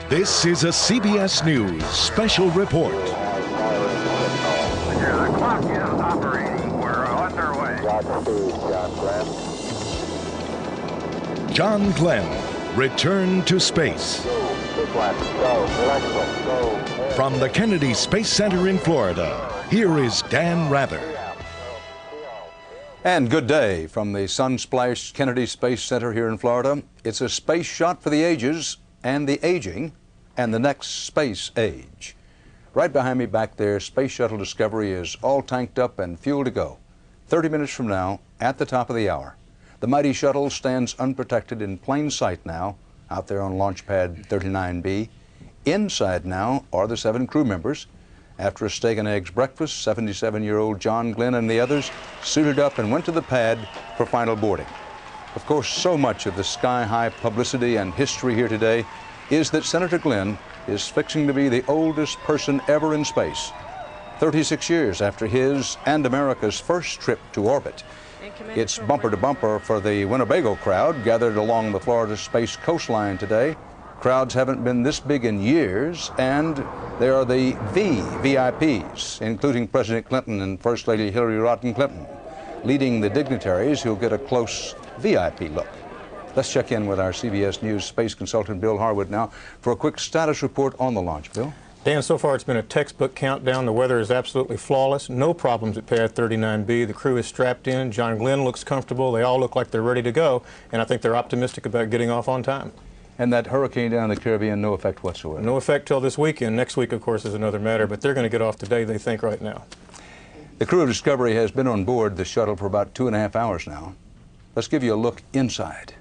This is a CBS News special report. The clock is operating. We're underway. John Glenn returned to space. From the Kennedy Space Center in Florida, here is Dan Rather. And good day from the sun-splashed Kennedy Space Center here in Florida. It's a space shot for the ages and the aging and the next space age. Right behind me back there, Space Shuttle Discovery is all tanked up and fuel to go. 30 minutes from now, at the top of the hour, the mighty shuttle stands unprotected in plain sight now, out there on launch pad 39B. Inside now are the 7 crew members. After a steak and eggs breakfast, 77-year-old John Glenn and the others suited up and went to the pad for final boarding. Of course, so much of the sky-high publicity and history here today is that Senator Glenn is fixing to be the oldest person ever in space, 36 years after his and America's first trip to orbit. It's bumper to bumper for the Winnebago crowd gathered along the Florida space coastline today. Crowds haven't been this big in years, and they are the VIPs, including President Clinton and First Lady Hillary Rodham Clinton, leading the dignitaries who'll get a close VIP look. Let's check in with our CBS News space consultant, Bill Harwood, now for a quick status report on the launch. Bill? Dan, so far it's been a textbook countdown. The weather is absolutely flawless. No problems at pad 39B. The crew is strapped in. John Glenn looks comfortable. They all look like they're ready to go, and I think they're optimistic about getting off on time. And that hurricane down in the Caribbean, no effect whatsoever? No effect till this weekend. Next week, of course, is another matter, but they're going to get off today, they think, right now. The crew of Discovery has been on board the shuttle for about 2.5 hours now. Let's give you a look inside.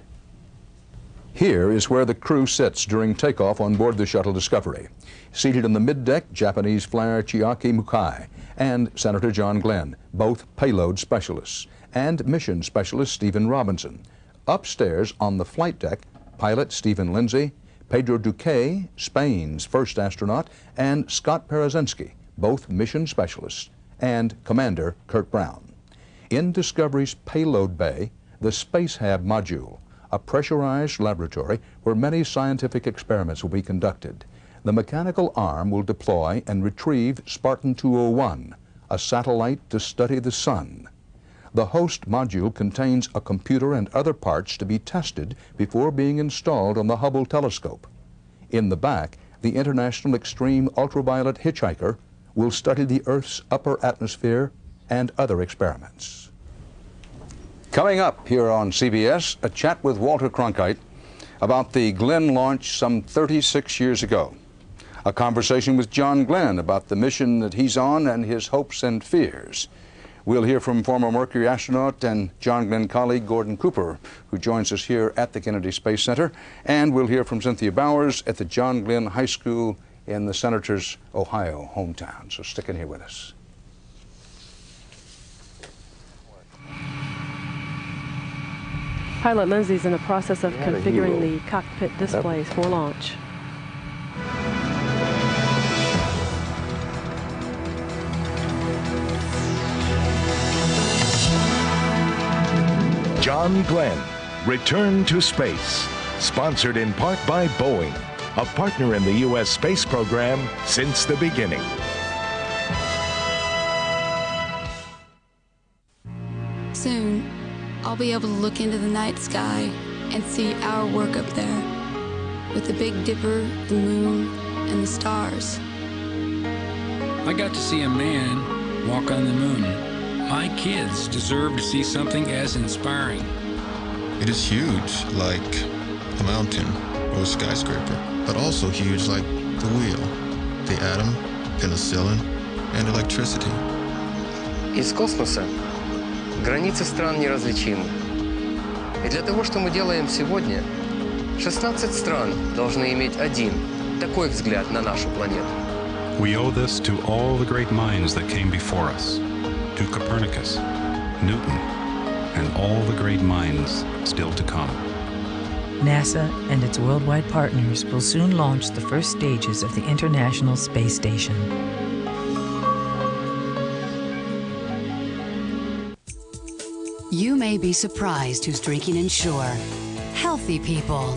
Here is where the crew sits during takeoff on board the shuttle Discovery. Seated on the middeck, Japanese flyer Chiaki Mukai and Senator John Glenn, both payload specialists, and mission specialist Stephen Robinson. Upstairs on the flight deck, pilot Stephen Lindsay, Pedro Duque, Spain's first astronaut, and Scott Parazynski, both mission specialists, and Commander Kurt Brown. In Discovery's payload bay, the Space Hab module, a pressurized laboratory where many scientific experiments will be conducted. The mechanical arm will deploy and retrieve Spartan 201, a satellite to study the sun. The host module contains a computer and other parts to be tested before being installed on the Hubble telescope. In the back, the International Extreme Ultraviolet Hitchhiker will study the Earth's upper atmosphere and other experiments. Coming up here on CBS, a chat with Walter Cronkite about the Glenn launch some 36 years ago. A conversation with John Glenn about the mission that he's on and his hopes and fears. We'll hear from former Mercury astronaut and John Glenn colleague Gordon Cooper, who joins us here at the Kennedy Space Center. And we'll hear from Cynthia Bowers at the John Glenn High School in the Senator's Ohio hometown. So stick in here with us. Pilot Lindsay's in the process of configuring the cockpit displays for launch. John Glenn, Return to Space, sponsored in part by Boeing, a partner in the U.S. space program since the beginning. Soon, I'll be able to look into the night sky and see our work up there, with the Big Dipper, the moon, and the stars. I got to see a man walk on the moon. My kids deserve to see something as inspiring. It is huge, like a mountain or a skyscraper, but also huge like the wheel, the atom, penicillin, and electricity. Из космоса границы стран неразличимы. И для того, что мы делаем сегодня, 16 стран должны иметь один такой взгляд на нашу планету. We owe this to all the great minds that came before us, to Copernicus, Newton, and all the great minds still to come. NASA and its worldwide partners will soon launch the first stages of the International Space Station. You may be surprised who's drinking Ensure. Healthy people.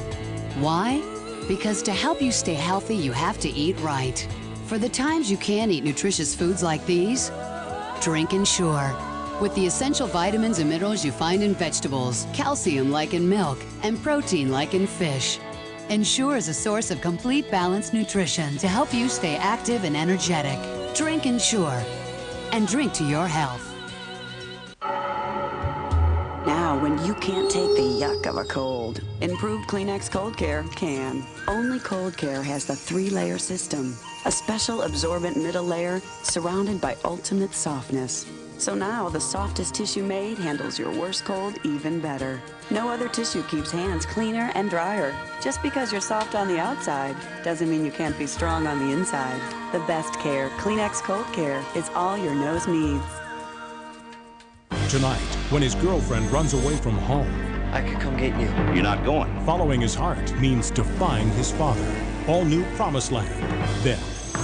Why? Because to help you stay healthy, you have to eat right. For the times you can't eat nutritious foods like these, drink Ensure. With the essential vitamins and minerals you find in vegetables, calcium like in milk, and protein like in fish. Ensure is a source of complete balanced nutrition to help you stay active and energetic. Drink Ensure, and drink to your health. Now, when you can't take the yuck of a cold, improved Kleenex Cold Care can. Only Cold Care has the 3-layer system, a special absorbent middle layer surrounded by ultimate softness. So now the softest tissue made handles your worst cold even better. No other tissue keeps hands cleaner and drier. Just because you're soft on the outside doesn't mean you can't be strong on the inside. The best care, Kleenex Cold Care, is all your nose needs. Tonight, when his girlfriend runs away from home, I could come get you. You're not going. Following his heart means defying his father. All new Promised Land. Then,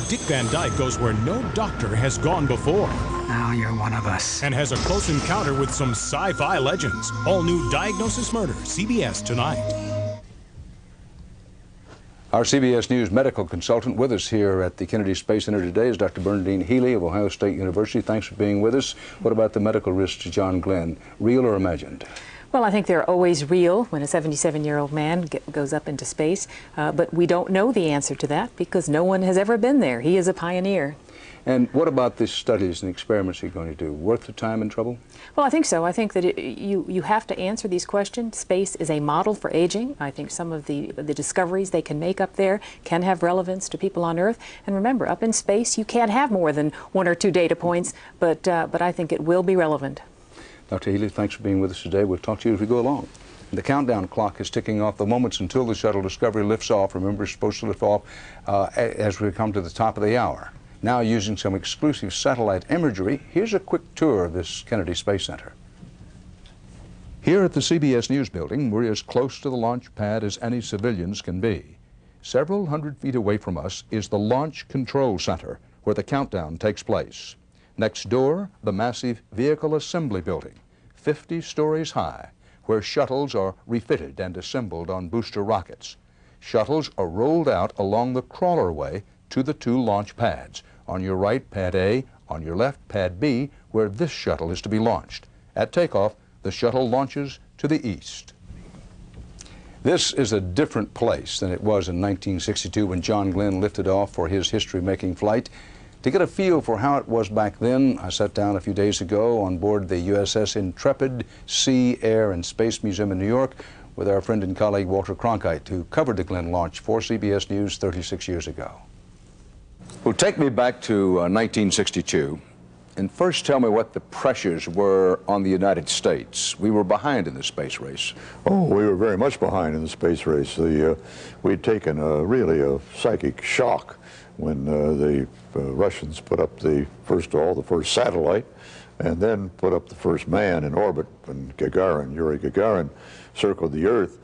Dick Van Dyke goes where no doctor has gone before. Now you're one of us. And has a close encounter with some sci-fi legends. All new Diagnosis Murder, CBS tonight. Our CBS News medical consultant with us here at the Kennedy Space Center today is Dr. Bernadine Healy of Ohio State University. Thanks for being with us. What about the medical risks to John Glenn? Real or imagined? Well, I think they're always real when a 77-year-old man goes up into space, but we don't know the answer to that because no one has ever been there. He is a pioneer. And what about the studies and experiments you're going to do? Worth the time and trouble? Well, I think so. I think that you have to answer these questions. Space is a model for aging. I think some of the discoveries they can make up there can have relevance to people on Earth. And remember, up in space, you can't have more than 1 or 2 data points, but I think it will be relevant. Dr. Healy, thanks for being with us today. We'll talk to you as we go along. The countdown clock is ticking off the moments until the shuttle Discovery lifts off. Remember, it's supposed to lift off as we come to the top of the hour. Now, using some exclusive satellite imagery, here's a quick tour of this Kennedy Space Center. Here at the CBS News building, we're as close to the launch pad as any civilians can be. Several hundred feet away from us is the Launch Control Center, where the countdown takes place. Next door, the massive Vehicle Assembly Building, 50 stories high, where shuttles are refitted and assembled on booster rockets. Shuttles are rolled out along the crawlerway to the 2 launch pads. On your right, Pad A, on your left, Pad B, where this shuttle is to be launched. At takeoff, the shuttle launches to the east. This is a different place than it was in 1962 when John Glenn lifted off for his history-making flight. To get a feel for how it was back then, I sat down a few days ago on board the USS Intrepid Sea, Air, and Space Museum in New York with our friend and colleague Walter Cronkite, who covered the Glenn launch for CBS News 36 years ago. Well, take me back to 1962, and first tell me what the pressures were on the United States. We were behind in the space race. Oh, we were very much behind in the space race. We'd taken really a psychic shock when the Russians put up the first satellite, and then put up the first man in orbit, when Yuri Gagarin, circled the Earth.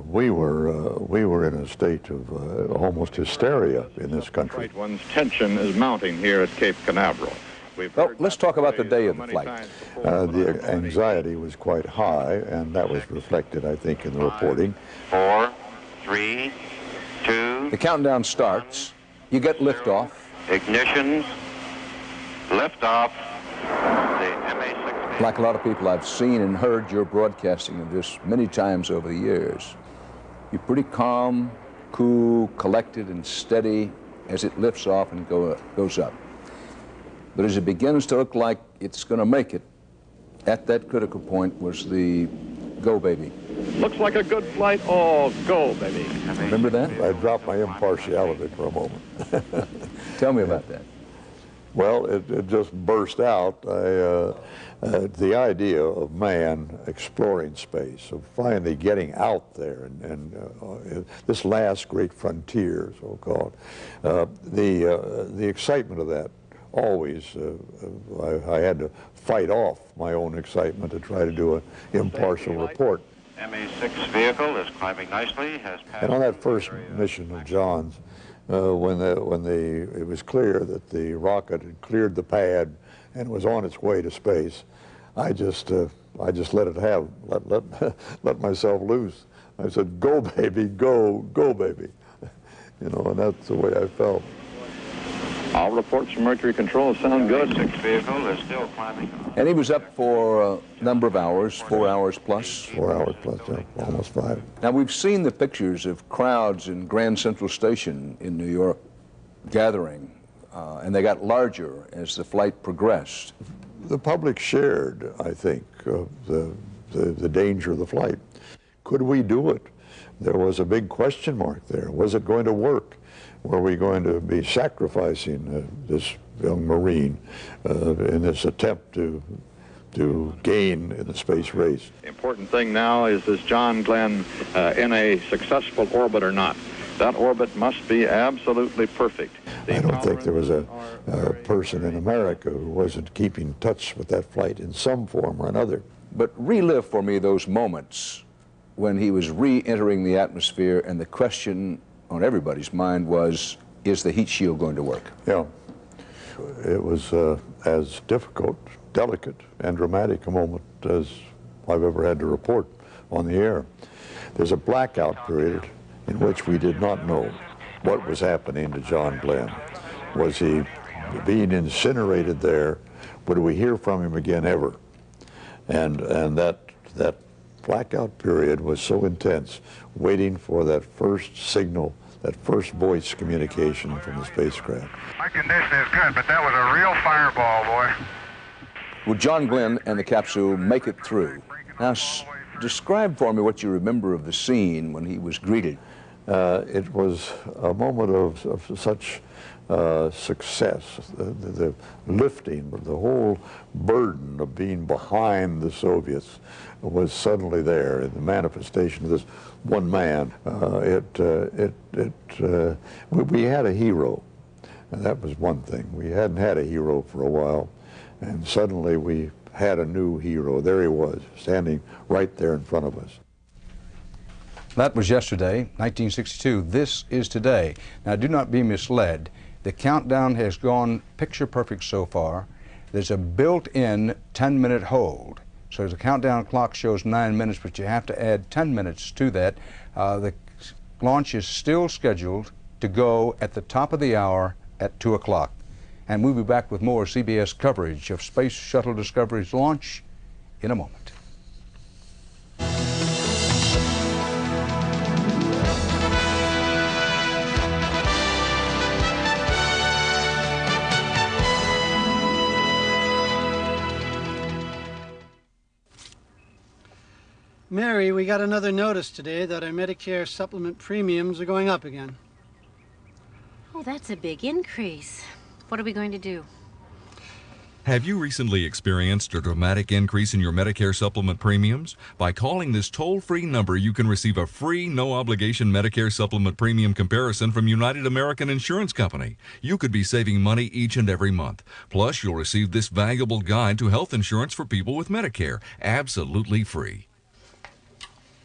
We were in a state of almost hysteria in this country. Right one's tension is mounting here at Cape Canaveral. Well, let's talk about the day of the flight. The anxiety was quite high, and that was reflected, I think, in the reporting. 4, 3, 2. The countdown starts. You get liftoff. Ignition. Liftoff. The MA-6. Like a lot of people, I've seen and heard your broadcasting of this many times over the years. You're pretty calm, cool, collected, and steady as it lifts off and goes up. But as it begins to look like it's going to make it, at that critical point was the go, baby. Looks like a good flight. Oh, go, baby. Remember that? I dropped my impartiality for a moment. Tell me about that. Well, it just burst out. The idea of man exploring space, of finally getting out there, and this last great frontier, so-called, the excitement of that always, I had to fight off my own excitement to try to do an impartial report. MA-6 vehicle is climbing nicely. And on that first mission of John's, when it was clear that the rocket had cleared the pad and was on its way to space, I just let myself loose. I said, go, baby, go, go, baby. You know, and that's the way I felt. All reports from Mercury Control sound good. The MA6 vehicle is still climbing. And he was up for a number of hours, 4 hours plus. 4 hours plus, yeah, almost 5. Now, we've seen the pictures of crowds in Grand Central Station in New York gathering, and they got larger as the flight progressed. The public shared, I think, the danger of the flight. Could we do it? There was a big question mark there. Was it going to work? Were we going to be sacrificing this young Marine in this attempt to gain in the space race? The important thing now is John Glenn in a successful orbit or not? That orbit must be absolutely perfect. I don't think there was a person in America who wasn't keeping touch with that flight in some form or another. But relive for me those moments when he was re-entering the atmosphere and the question on everybody's mind was, is the heat shield going to work? Yeah. It was as difficult, delicate, and dramatic a moment as I've ever had to report on the air. There's a blackout period in which we did not know what was happening to John Glenn. Was he being incinerated there? Would we hear from him again ever? And that blackout period was so intense, waiting for that first signal, that first voice communication from the spacecraft. My condition is good, but that was a real fireball, boy. Would John Glenn and the capsule make it through? Now, describe for me what you remember of the scene when he was greeted. It was a moment of such success, the lifting, the whole burden of being behind the Soviets was suddenly there in the manifestation of this one man. We had a hero, and that was one thing. We hadn't had a hero for a while, and suddenly we had a new hero. There he was, standing right there in front of us. That was yesterday, 1962. This is today. Now, do not be misled. The countdown has gone picture perfect so far. There's a built-in 10-minute hold. So the countdown clock shows 9 minutes, but you have to add 10 minutes to that. The launch is still scheduled to go at the top of the hour at 2 o'clock. And we'll be back with more CBS coverage of Space Shuttle Discovery's launch in a moment. Mary, we got another notice today that our Medicare supplement premiums are going up again. Oh, that's a big increase. What are we going to do? Have you recently experienced a dramatic increase in your Medicare supplement premiums? By calling this toll-free number, you can receive a free, no-obligation Medicare supplement premium comparison from United American Insurance Company. You could be saving money each and every month. Plus, you'll receive this valuable guide to health insurance for people with Medicare, absolutely free.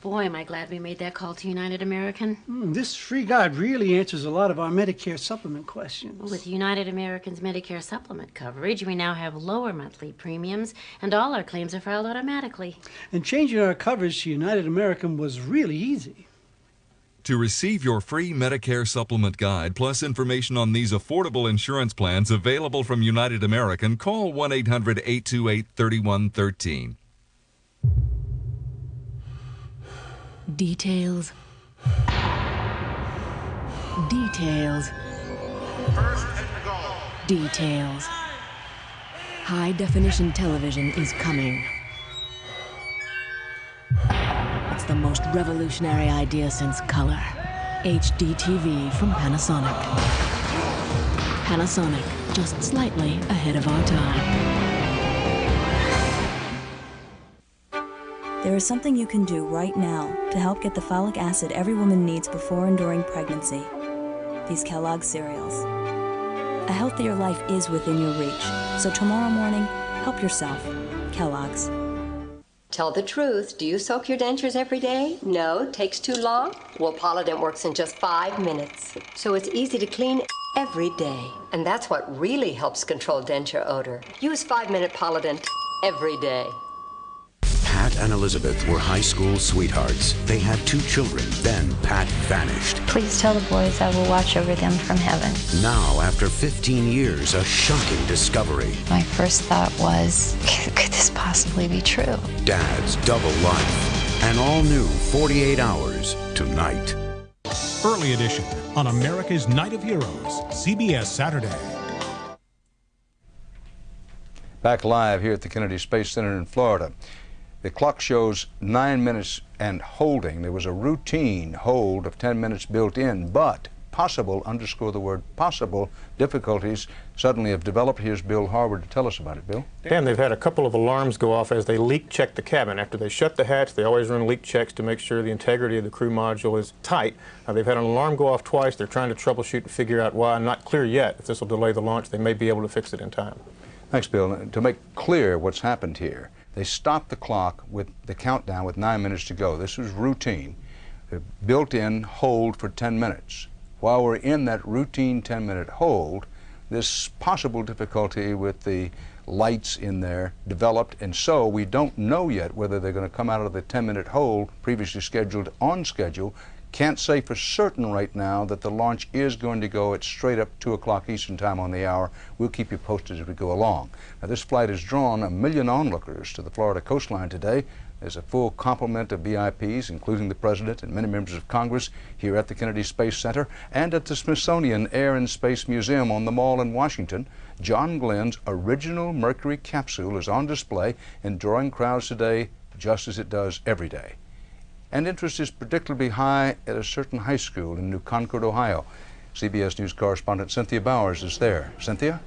Boy, am I glad we made that call to United American. This free guide really answers a lot of our Medicare supplement questions. With United American's Medicare supplement coverage, we now have lower monthly premiums, and all our claims are filed automatically. And changing our coverage to United American was really easy. To receive your free Medicare supplement guide, plus information on these affordable insurance plans available from United American, call 1-800-828-3113. Details. Details. Details. High-definition television is coming. It's the most revolutionary idea since color. HD TV from Panasonic. Panasonic, just slightly ahead of our time. There is something you can do right now to help get the folic acid every woman needs before and during pregnancy. These Kellogg's cereals. A healthier life is within your reach, so tomorrow morning, help yourself. Kellogg's. Tell the truth. Do you soak your dentures every day? No? Takes too long? Well, Polident works in just 5 minutes. So it's easy to clean every day. And that's what really helps control denture odor. Use 5-minute Polident every day. Pat and Elizabeth were high school sweethearts. They had 2 children. Then Pat vanished. Please tell the boys I will watch over them from heaven. Now, after 15 years, a shocking discovery. My first thought was, could this possibly be true? Dad's double life. An all-new 48 Hours tonight. Early edition on America's Night of Heroes, CBS Saturday. Back live here at the Kennedy Space Center in Florida. The clock shows 9 minutes and holding. There was a routine hold of 10 minutes built in, but possible, underscore the word possible, difficulties suddenly have developed. Here's Bill Harvard to tell us about it. Bill? Dan, they've had a couple of alarms go off as they leak check the cabin. After they shut the hatch, they always run leak checks to make sure the integrity of the crew module is tight. They've had an alarm go off twice. They're trying to troubleshoot and figure out why. Not clear yet. If this will delay the launch, they may be able to fix it in time. Thanks, Bill. To make clear what's happened here, they stopped the clock with the countdown with 9 minutes to go. This was routine. The built-in hold for 10 minutes. While we're in that routine 10-minute hold, this possible difficulty with the lights in there developed, and so we don't know yet whether they're going to come out of the 10-minute hold previously scheduled on schedule. Can't say for certain right now that the launch is going to go at straight up 2 o'clock Eastern Time on the hour. We'll keep you posted as we go along. Now, this flight has drawn 1 million onlookers to the Florida coastline today. There's a full complement of VIPs, including the President and many members of Congress, here at the Kennedy Space Center and at the Smithsonian Air and Space Museum on the Mall in Washington. John Glenn's original Mercury capsule is on display and drawing crowds today just as it does every day. And interest is particularly high at a certain high school in New Concord, Ohio. CBS News correspondent Cynthia Bowers is there. Cynthia?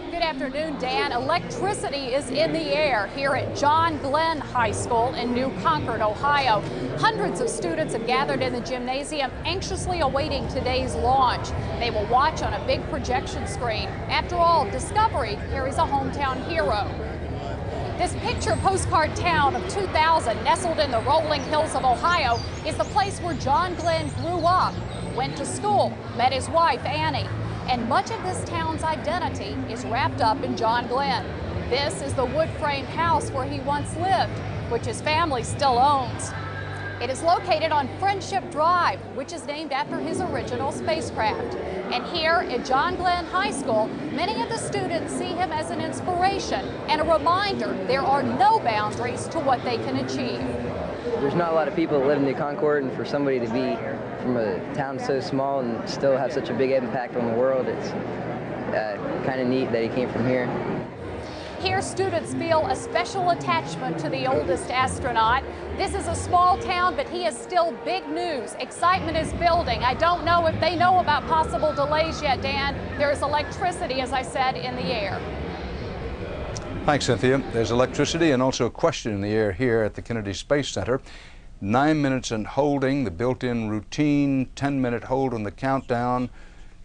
Good afternoon, Dan. Electricity is in the air here at John Glenn High School in New Concord, Ohio. Hundreds of students have gathered in the gymnasium, anxiously awaiting today's launch. They will watch on a big projection screen. After all, Discovery carries a hometown hero. This picture postcard town of 2000, nestled in the rolling hills of Ohio, is the place where John Glenn grew up, went to school, met his wife, Annie. And much of this town's identity is wrapped up in John Glenn. This is the wood frame house where he once lived, which his family still owns. It is located on Friendship Drive, which is named after his original spacecraft. And here at John Glenn High School, many of the students see him as an inspiration and a reminder there are no boundaries to what they can achieve. There's not a lot of people that live in New Concord, and for somebody to be from a town so small and still have such a big impact on the world, it's kind of neat that he came from here. Here, students feel a special attachment to the oldest astronaut. This is a small town, but he is still big news. Excitement is building. I don't know if they know about possible delays yet, Dan. There is electricity, as I said, in the air. Thanks, Cynthia. There's electricity and also a question in the air here at the Kennedy Space Center. 9 minutes and holding, the built-in routine, 10-minute hold on the countdown.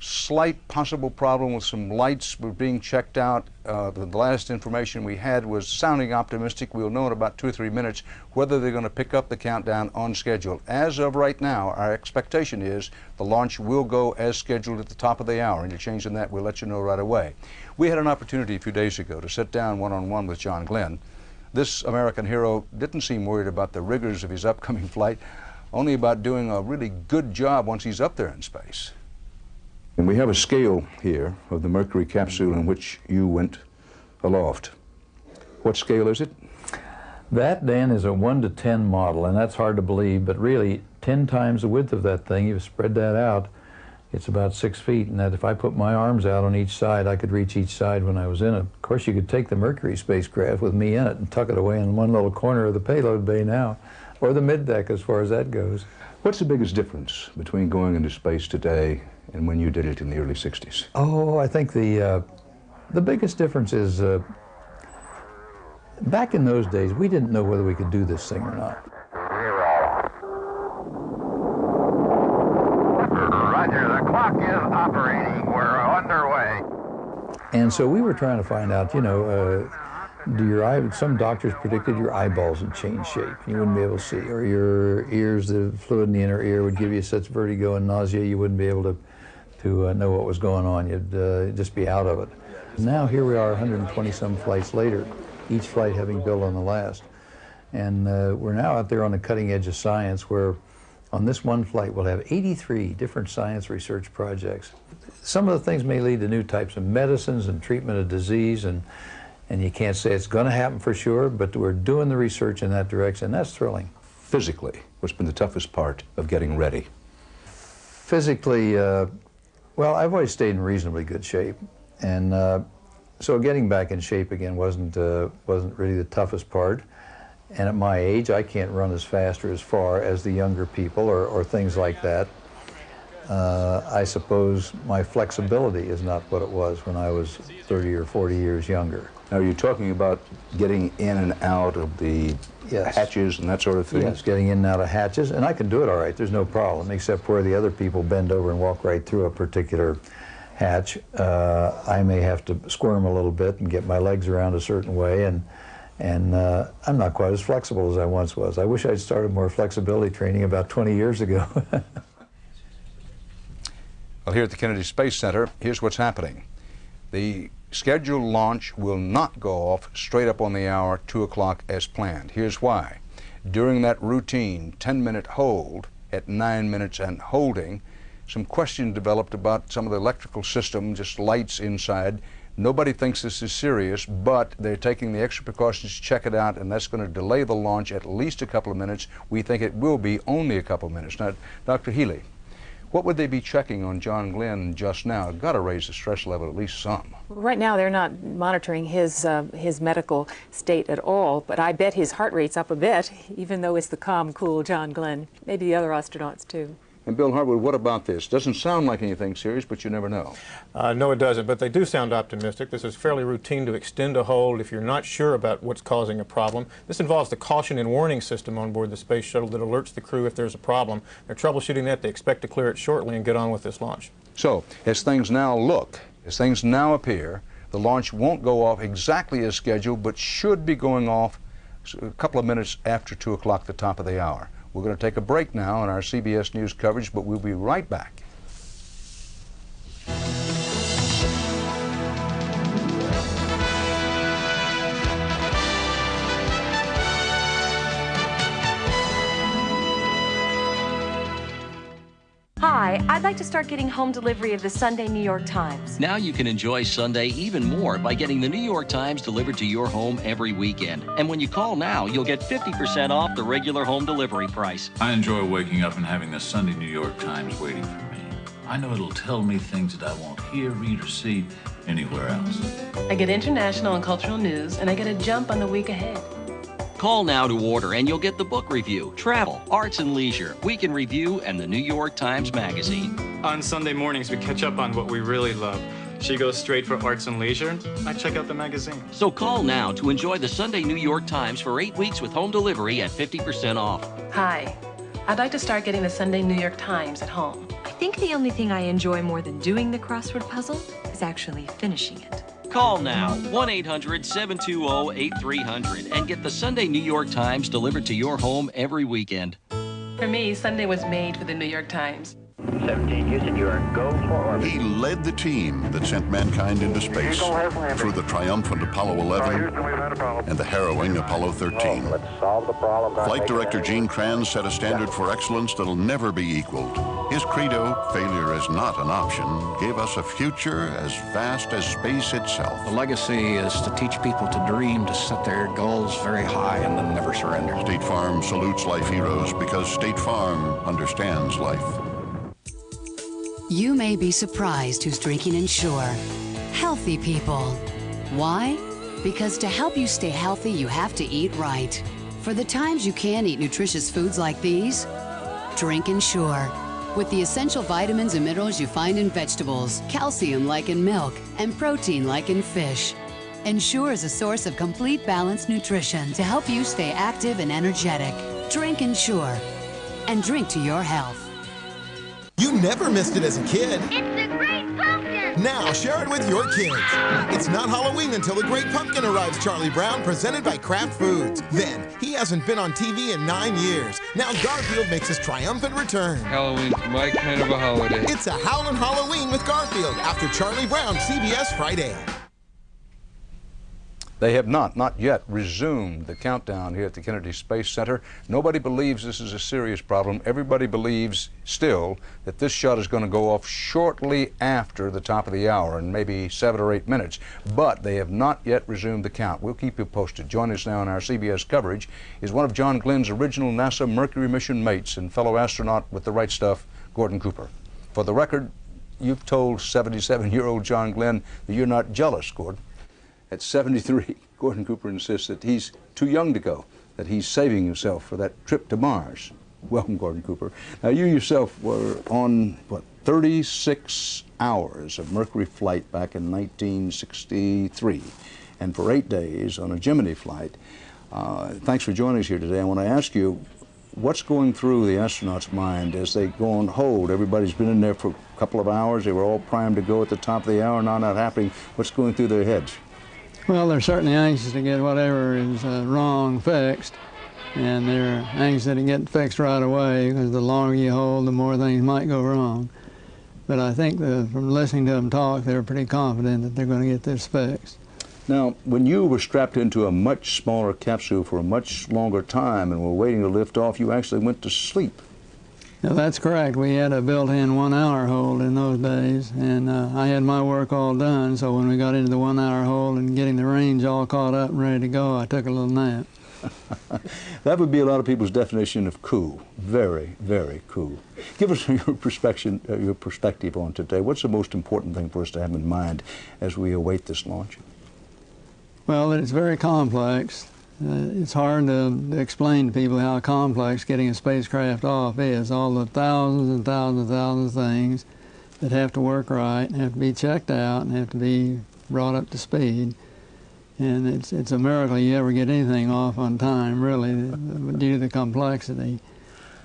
Slight possible problem with some lights were being checked out. The last information we had was sounding optimistic. We'll know in about 2 or 3 minutes whether they're going to pick up the countdown on schedule. As of right now, our expectation is the launch will go as scheduled at the top of the hour. Any change in that, we'll let you know right away. We had an opportunity a few days ago to sit down one-on-one with John Glenn. This American hero didn't seem worried about the rigors of his upcoming flight, only about doing a really good job once he's up there in space. And we have a scale here of the Mercury capsule in which you went aloft. What scale is it? That, Dan, is a 1 to 10 model, and that's hard to believe, but really 10 times the width of that thing, you spread that out, it's about 6 feet, and that if I put my arms out on each side, I could reach each side when I was in it. Of course, you could take the Mercury spacecraft with me in it and tuck it away in one little corner of the payload bay now, or the middeck as far as that goes. What's the biggest difference between going into space today and when you did it in the early 60s? Oh, I think the biggest difference is back in those days, we didn't know whether we could do this thing or not. Roger, the clock is operating. We're underway. And so we were trying to find out, you know, some doctors predicted your eyeballs would change shape. You wouldn't be able to see, or your ears, the fluid in the inner ear would give you such vertigo and nausea you wouldn't be able to know what was going on. You'd just be out of it. Now here we are 120 some flights later, each flight having built on the last. And we're now out there on the cutting edge of science where on this one flight we'll have 83 different science research projects. Some of the things may lead to new types of medicines and treatment of disease, and you can't say it's going to happen for sure, but we're doing the research in that direction. That's thrilling. Physically, what's been the toughest part of getting ready? Physically, well, I've always stayed in reasonably good shape, and so getting back in shape again wasn't really the toughest part. And at my age, I can't run as fast or as far as the younger people or things like that. I suppose my flexibility is not what it was when I was 30 or 40 years younger. Now, are you talking about getting in and out of the hatches and that sort of thing? Yes, getting in and out of hatches, and I can do it all right. There's no problem, except where the other people bend over and walk right through a particular hatch. I may have to squirm a little bit and get my legs around a certain way, and I'm not quite as flexible as I once was. I wish I'd started more flexibility training about 20 years ago. Well, here at the Kennedy Space Center, here's what's happening. The scheduled launch will not go off straight up on the hour, 2 o'clock as planned. Here's why. During that routine 10-minute hold at 9 minutes and holding, some questions developed about some of the electrical system, just lights inside. Nobody thinks this is serious, but they're taking the extra precautions to check it out, and that's going to delay the launch at least a couple of minutes. We think it will be only a couple of minutes. Now, Dr. Healy, what would they be checking on John Glenn just now? Got to raise the stress level at least some. Right now, they're not monitoring his medical state at all, but I bet his heart rate's up a bit, even though it's the calm, cool John Glenn. Maybe the other astronauts, too. And Bill Harwood, what about this? Doesn't sound like anything serious, but you never know. No, it doesn't, but they do sound optimistic. This is fairly routine to extend a hold if you're not sure about what's causing a problem. This involves the caution and warning system on board the space shuttle that alerts the crew if there's a problem. They're troubleshooting that. They expect to clear it shortly and get on with this launch. So, as things now look, as things now appear, the launch won't go off exactly as scheduled, but should be going off a couple of minutes after 2 o'clock, the top of the hour. We're going to take a break now in our CBS News coverage, but we'll be right back. Hi, I'd like to start getting home delivery of the Sunday New York Times. Now you can enjoy Sunday even more by getting the New York Times delivered to your home every weekend. And when you call now, you'll get 50% off the regular home delivery price. I enjoy waking up and having the Sunday New York Times waiting for me. I know it'll tell me things that I won't hear, read, or see anywhere else. I get international and cultural news, and I get a jump on the week ahead. Call now to order and you'll get the book review, travel, arts and leisure, weekend review, and the New York Times Magazine. On Sunday mornings, we catch up on what we really love. She goes straight for arts and leisure. I check out the magazine. So call now to enjoy the Sunday New York Times for 8 weeks with home delivery at 50% off. Hi, I'd like to start getting the Sunday New York Times at home. I think the only thing I enjoy more than doing the crossword puzzle is actually finishing it. Call now, 1-800-720-8300, and get the Sunday New York Times delivered to your home every weekend. For me, Sunday was made for the New York Times. 17, Houston, you are go for orbit. He led the team that sent mankind into space through the triumphant Apollo 11 and the harrowing Apollo 13. Let's solve the problem. Flight director Gene Kranz set a standard for excellence that'll never be equaled. His credo, failure is not an option, gave us a future as vast as space itself. The legacy is to teach people to dream, to set their goals very high and then never surrender. State Farm salutes life heroes because State Farm understands life. You may be surprised who's drinking Ensure. Healthy people. Why? Because to help you stay healthy, you have to eat right. For the times you can't eat nutritious foods like these, drink Ensure. With the essential vitamins and minerals you find in vegetables, calcium like in milk, and protein like in fish. Ensure is a source of complete balanced nutrition to help you stay active and energetic. Drink Ensure. And drink to your health. You never missed it as a kid. It's the Great Pumpkin! Now share it with your kids. It's not Halloween until the Great Pumpkin arrives, Charlie Brown, presented by Kraft Foods. Then, he hasn't been on TV in 9 years. Now Garfield makes his triumphant return. Halloween's my kind of a holiday. It's a Howlin' Halloween with Garfield after Charlie Brown, CBS Friday. They have not yet resumed the countdown here at the Kennedy Space Center. Nobody believes this is a serious problem. Everybody believes still that this shot is going to go off shortly after the top of the hour, in maybe 7 or 8 minutes. But they have not yet resumed the count. We'll keep you posted. Joining us now in our CBS coverage is one of John Glenn's original NASA Mercury mission mates and fellow astronaut with the right stuff, Gordon Cooper. For the record, you've told 77-year-old John Glenn that you're not jealous, Gordon. At 73, Gordon Cooper insists that he's too young to go, that he's saving himself for that trip to Mars. Welcome, Gordon Cooper. Now, you yourself were on, 36 hours of Mercury flight back in 1963, and for 8 days on a Gemini flight. Thanks for joining us here today. I want to ask you, what's going through the astronauts' mind as they go on hold? Everybody's been in there for a couple of hours. They were all primed to go at the top of the hour, now not happening. What's going through their heads? Well, they're certainly anxious to get whatever is wrong fixed, and they're anxious to get fixed right away, because the longer you hold, the more things might go wrong. But I think from listening to them talk, they're pretty confident that they're going to get this fixed. Now, when you were strapped into a much smaller capsule for a much longer time and were waiting to lift off, you actually went to sleep. No, that's correct. We had a built-in 1-hour hold in those days, and I had my work all done, so when we got into the 1-hour hold and getting the range all caught up and ready to go, I took a little nap. That would be a lot of people's definition of cool. Very, very cool. Give us your perspective on today. What's the most important thing for us to have in mind as we await this launch? Well, it's very complex. It's hard to explain to people how complex getting a spacecraft off is. All the thousands and thousands and thousands of things that have to work right, and have to be checked out, and have to be brought up to speed. And it's a miracle you ever get anything off on time, really, due to the complexity.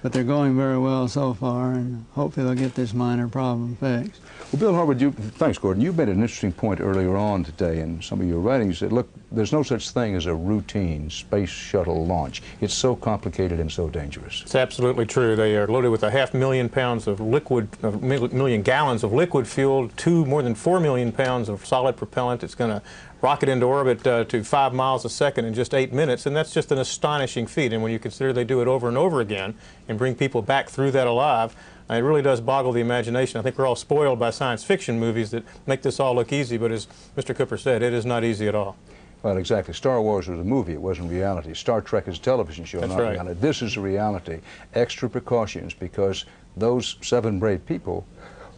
But they're going very well so far, and hopefully they'll get this minor problem fixed. Well, Bill Harwood, thanks, Gordon. You made an interesting point earlier on today in some of your writings. You said, look, there's no such thing as a routine space shuttle launch. It's so complicated and so dangerous. It's absolutely true. They are loaded with 500,000 pounds of liquid, million gallons of liquid fuel, more than 4 million pounds of solid propellant. It's going to rocket into orbit to 5 miles a second in just 8 minutes, and that's just an astonishing feat. And when you consider they do it over and over again and bring people back through that alive, it really does boggle the imagination. I think we're all spoiled by science fiction movies that make this all look easy, but as Mr. Cooper said, it is not easy at all. Well, exactly. Star Wars was a movie. It wasn't reality. Star Trek is a television show, That's not right. reality. This is a reality. Extra precautions, because those 7 brave people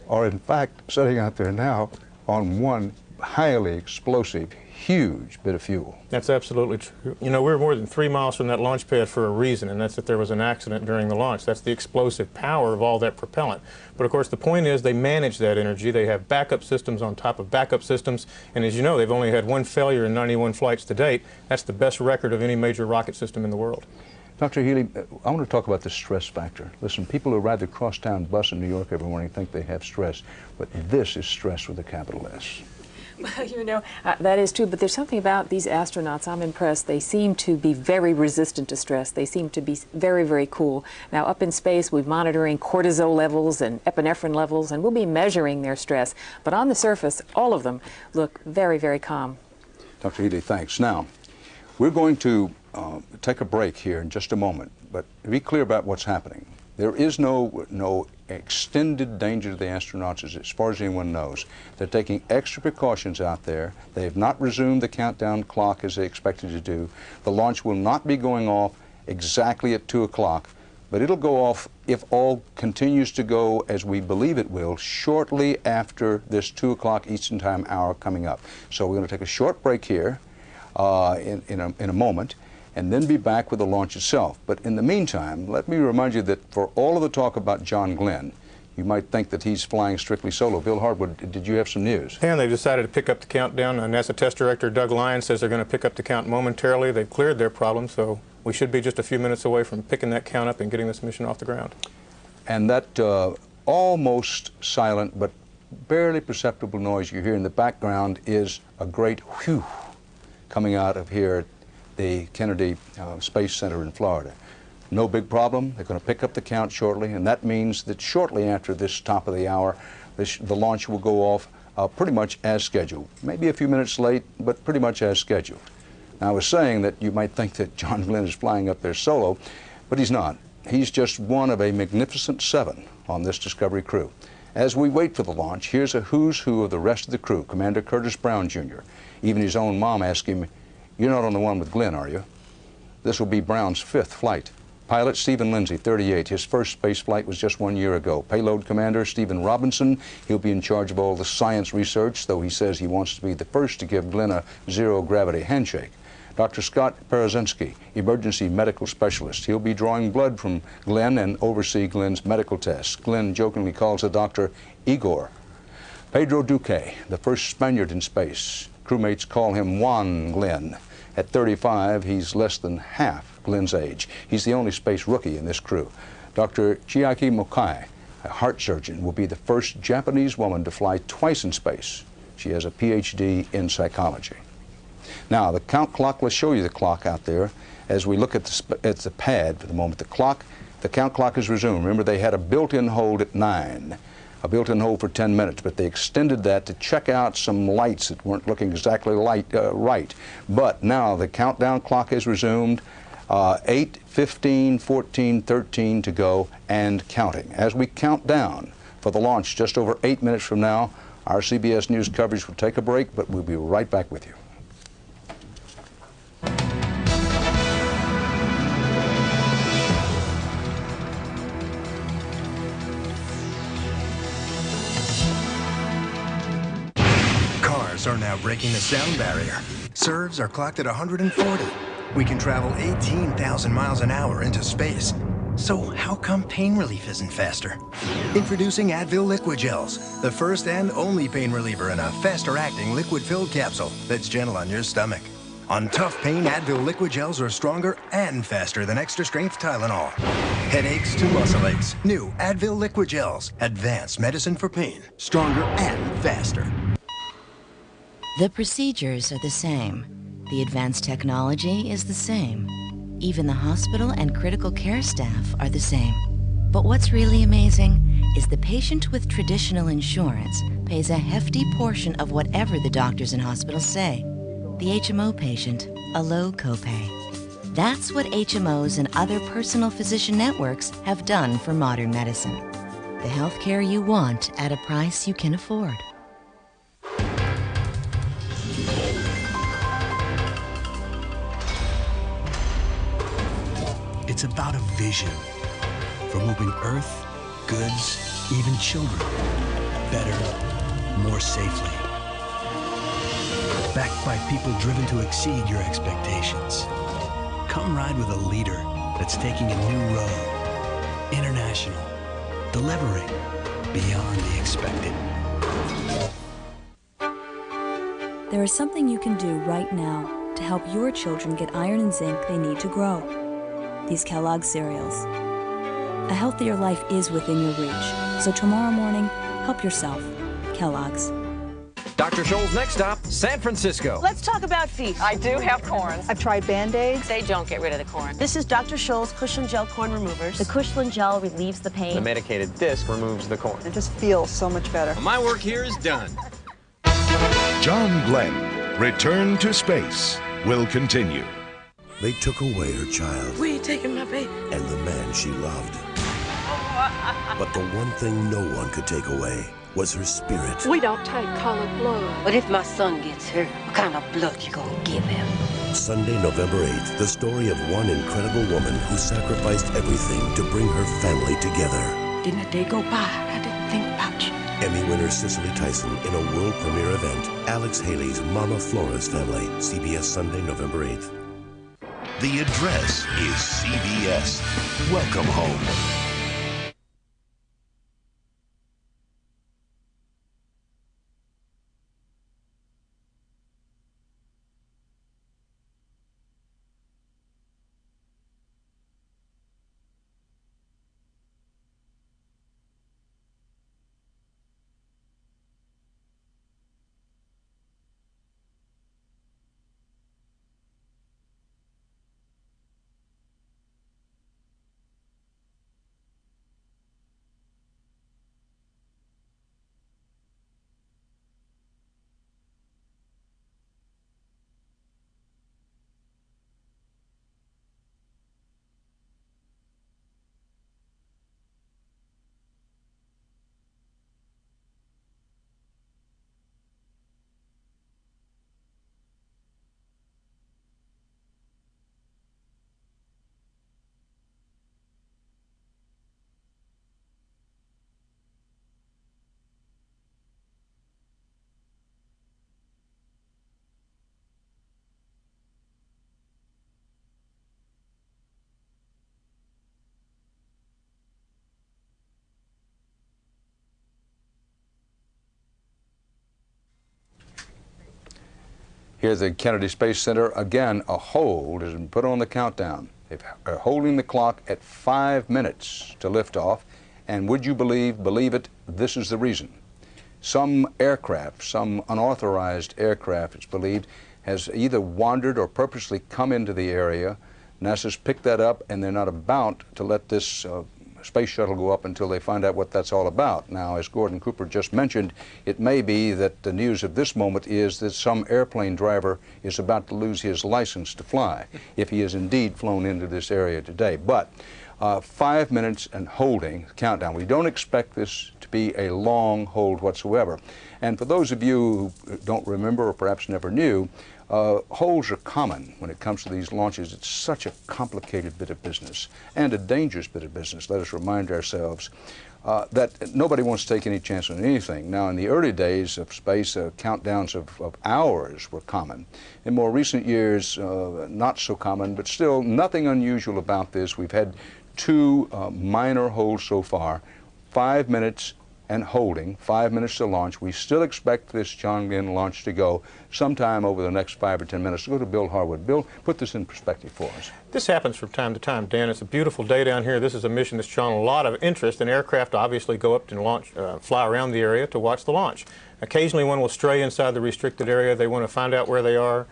are, in fact, sitting out there now on one highly explosive, huge bit of fuel. That's absolutely true. You know, we're more than 3 miles from that launch pad for a reason, and that's that there was an accident during the launch. That's the explosive power of all that propellant. But of course, the point is they manage that energy. They have backup systems on top of backup systems, and as you know, they've only had 1 failure in 91 flights to date. That's the best record of any major rocket system in the world. Dr. Healy, I want to talk about the stress factor. Listen, people who ride the crosstown bus in New York every morning think they have stress, but this is stress with a capital S. Well, you know, that is true, but there's something about these astronauts. I'm impressed. They seem to be very resistant to stress. They seem to be very, very cool. Now, up in space, we're monitoring cortisol levels and epinephrine levels, and we'll be measuring their stress. But on the surface, all of them look very, very calm. Dr. Healy, thanks. Now, we're going to take a break here in just a moment, but be clear about what's happening. There is no extended danger to the astronauts as far as anyone knows. They're taking extra precautions out there. They have not resumed the countdown clock as they expected to do. The launch will not be going off exactly at 2 o'clock, but it'll go off, if all continues to go as we believe it will, shortly after this 2 o'clock Eastern Time hour coming up. So we're going to take a short break here in a moment, and then be back with the launch itself. But in the meantime, let me remind you that for all of the talk about John Glenn, you might think that he's flying strictly solo. Bill Harwood, did you have some news? And they've decided to pick up the countdown. NASA Test Director Doug Lyons says they're going to pick up the count momentarily. They've cleared their problem, so we should be just a few minutes away from picking that count up and getting this mission off the ground. And that almost silent but barely perceptible noise you hear in the background is a great whew coming out of here at the Kennedy Space Center in Florida. No big problem. They're going to pick up the count shortly, and that means that shortly after this top of the hour, the launch will go off pretty much as scheduled. Maybe a few minutes late, but pretty much as scheduled. Now, I was saying that you might think that John Glenn is flying up there solo, but he's not. He's just one of a magnificent 7 on this Discovery crew. As we wait for the launch, here's a who's who of the rest of the crew. Commander Curtis Brown, Jr. Even his own mom asked him, "You're not on the one with Glenn, are you?" This will be Brown's 5th flight. Pilot Stephen Lindsay, 38. His first space flight was just 1 year ago. Payload Commander Stephen Robinson. He'll be in charge of all the science research, though he says he wants to be the first to give Glenn a zero-gravity handshake. Dr. Scott Parazinski, emergency medical specialist. He'll be drawing blood from Glenn and oversee Glenn's medical tests. Glenn jokingly calls the doctor Igor. Pedro Duque, the first Spaniard in space. Crewmates call him Juan Glenn. At 35, he's less than half Glenn's age. He's the only space rookie in this crew. Dr. Chiaki Mokai, a heart surgeon, will be the first Japanese woman to fly twice in space. She has a PhD in psychology. Now, the count clock, let's show you the clock out there as we look at the pad for the moment. The count clock is resumed. Remember, they had a built-in hold at 9, a built-in hold for 10 minutes, but they extended that to check out some lights that weren't looking exactly right. But now the countdown clock is resumed. 8, 15, 14, 13 to go and counting. As we count down for the launch just over 8 minutes from now, our CBS News coverage will take a break, but we'll be right back with you. Cars are now breaking the sound barrier. Serves are clocked at 140. We can travel 18,000 miles an hour into space. So how come pain relief isn't faster? Introducing Advil Liquid Gels, the first and only pain reliever in a faster-acting liquid-filled capsule that's gentle on your stomach. On tough pain, Advil Liquid Gels are stronger and faster than extra-strength Tylenol. Headaches to muscle aches. New Advil Liquid Gels. Advanced medicine for pain. Stronger and faster. The procedures are the same. The advanced technology is the same. Even the hospital and critical care staff are the same. But what's really amazing is the patient with traditional insurance pays a hefty portion of whatever the doctors and hospitals say. The HMO patient, a low copay. That's what HMOs and other personal physician networks have done for modern medicine. The healthcare you want at a price you can afford. It's about a vision for moving Earth, goods, even children better, more safely. Backed by people driven to exceed your expectations. Come ride with a leader that's taking a new road. International, delivering beyond the expected. There is something you can do right now to help your children get iron and zinc they need to grow. These Kellogg's cereals. A healthier life is within your reach, so tomorrow morning, help yourself. Kellogg's. Dr. Scholl's next stop, San Francisco. Let's talk about feet. I do have corns. I've tried Band-Aids. They don't get rid of the corn. This is Dr. Scholl's Cushland Gel Corn Removers. The Cushland Gel relieves the pain. The medicated disc removes the corn. It just feels so much better. Well, my work here is done. John Glenn, Return to Space, will continue. They took away her child. We ain't taking my baby. And the man she loved. But the one thing no one could take away was her spirit. We don't take colored blood. But if my son gets hurt, what kind of blood you gonna give him? Sunday, November 8th, the story of one incredible woman who sacrificed everything to bring her family together. Didn't a day go by, I didn't think about you. Emmy winner Cicely Tyson in a world premiere event. Alex Haley's Mama Flora's Family. CBS Sunday, November 8th. The address is CBS. Welcome home. Here at the Kennedy Space Center, again, a hold has been put on the countdown. They're holding the clock at 5 minutes to liftoff, and would you believe it, this is the reason. Some aircraft, some unauthorized aircraft, it's believed, has either wandered or purposely come into the area. NASA's picked that up, and they're not about to let this space shuttle go up until they find out what that's all about. Now, as Gordon Cooper just mentioned, it may be that the news of this moment is that some airplane driver is about to lose his license to fly, if he is indeed flown into this area today. But 5 minutes and holding countdown. We don't expect this to be a long hold whatsoever. And for those of you who don't remember or perhaps never knew, holds are common when it comes to these launches. It's such a complicated bit of business and a dangerous bit of business. Let us remind ourselves that nobody wants to take any chance on anything. Now, in the early days of space, countdowns of hours were common. In more recent years, not so common, but still nothing unusual about this. We've had 2 minor holds so far, 5 minutes and holding, 5 minutes to launch. We still expect this John Glenn launch to go sometime over the next 5 or 10 minutes. Go to Bill Harwood. Bill, put this in perspective for us. This happens from time to time, Dan. It's a beautiful day down here. This is a mission that's shown a lot of interest, and aircraft obviously go up and launch, fly around the area to watch the launch. Occasionally one will stray inside the restricted area. They want to find out where they are,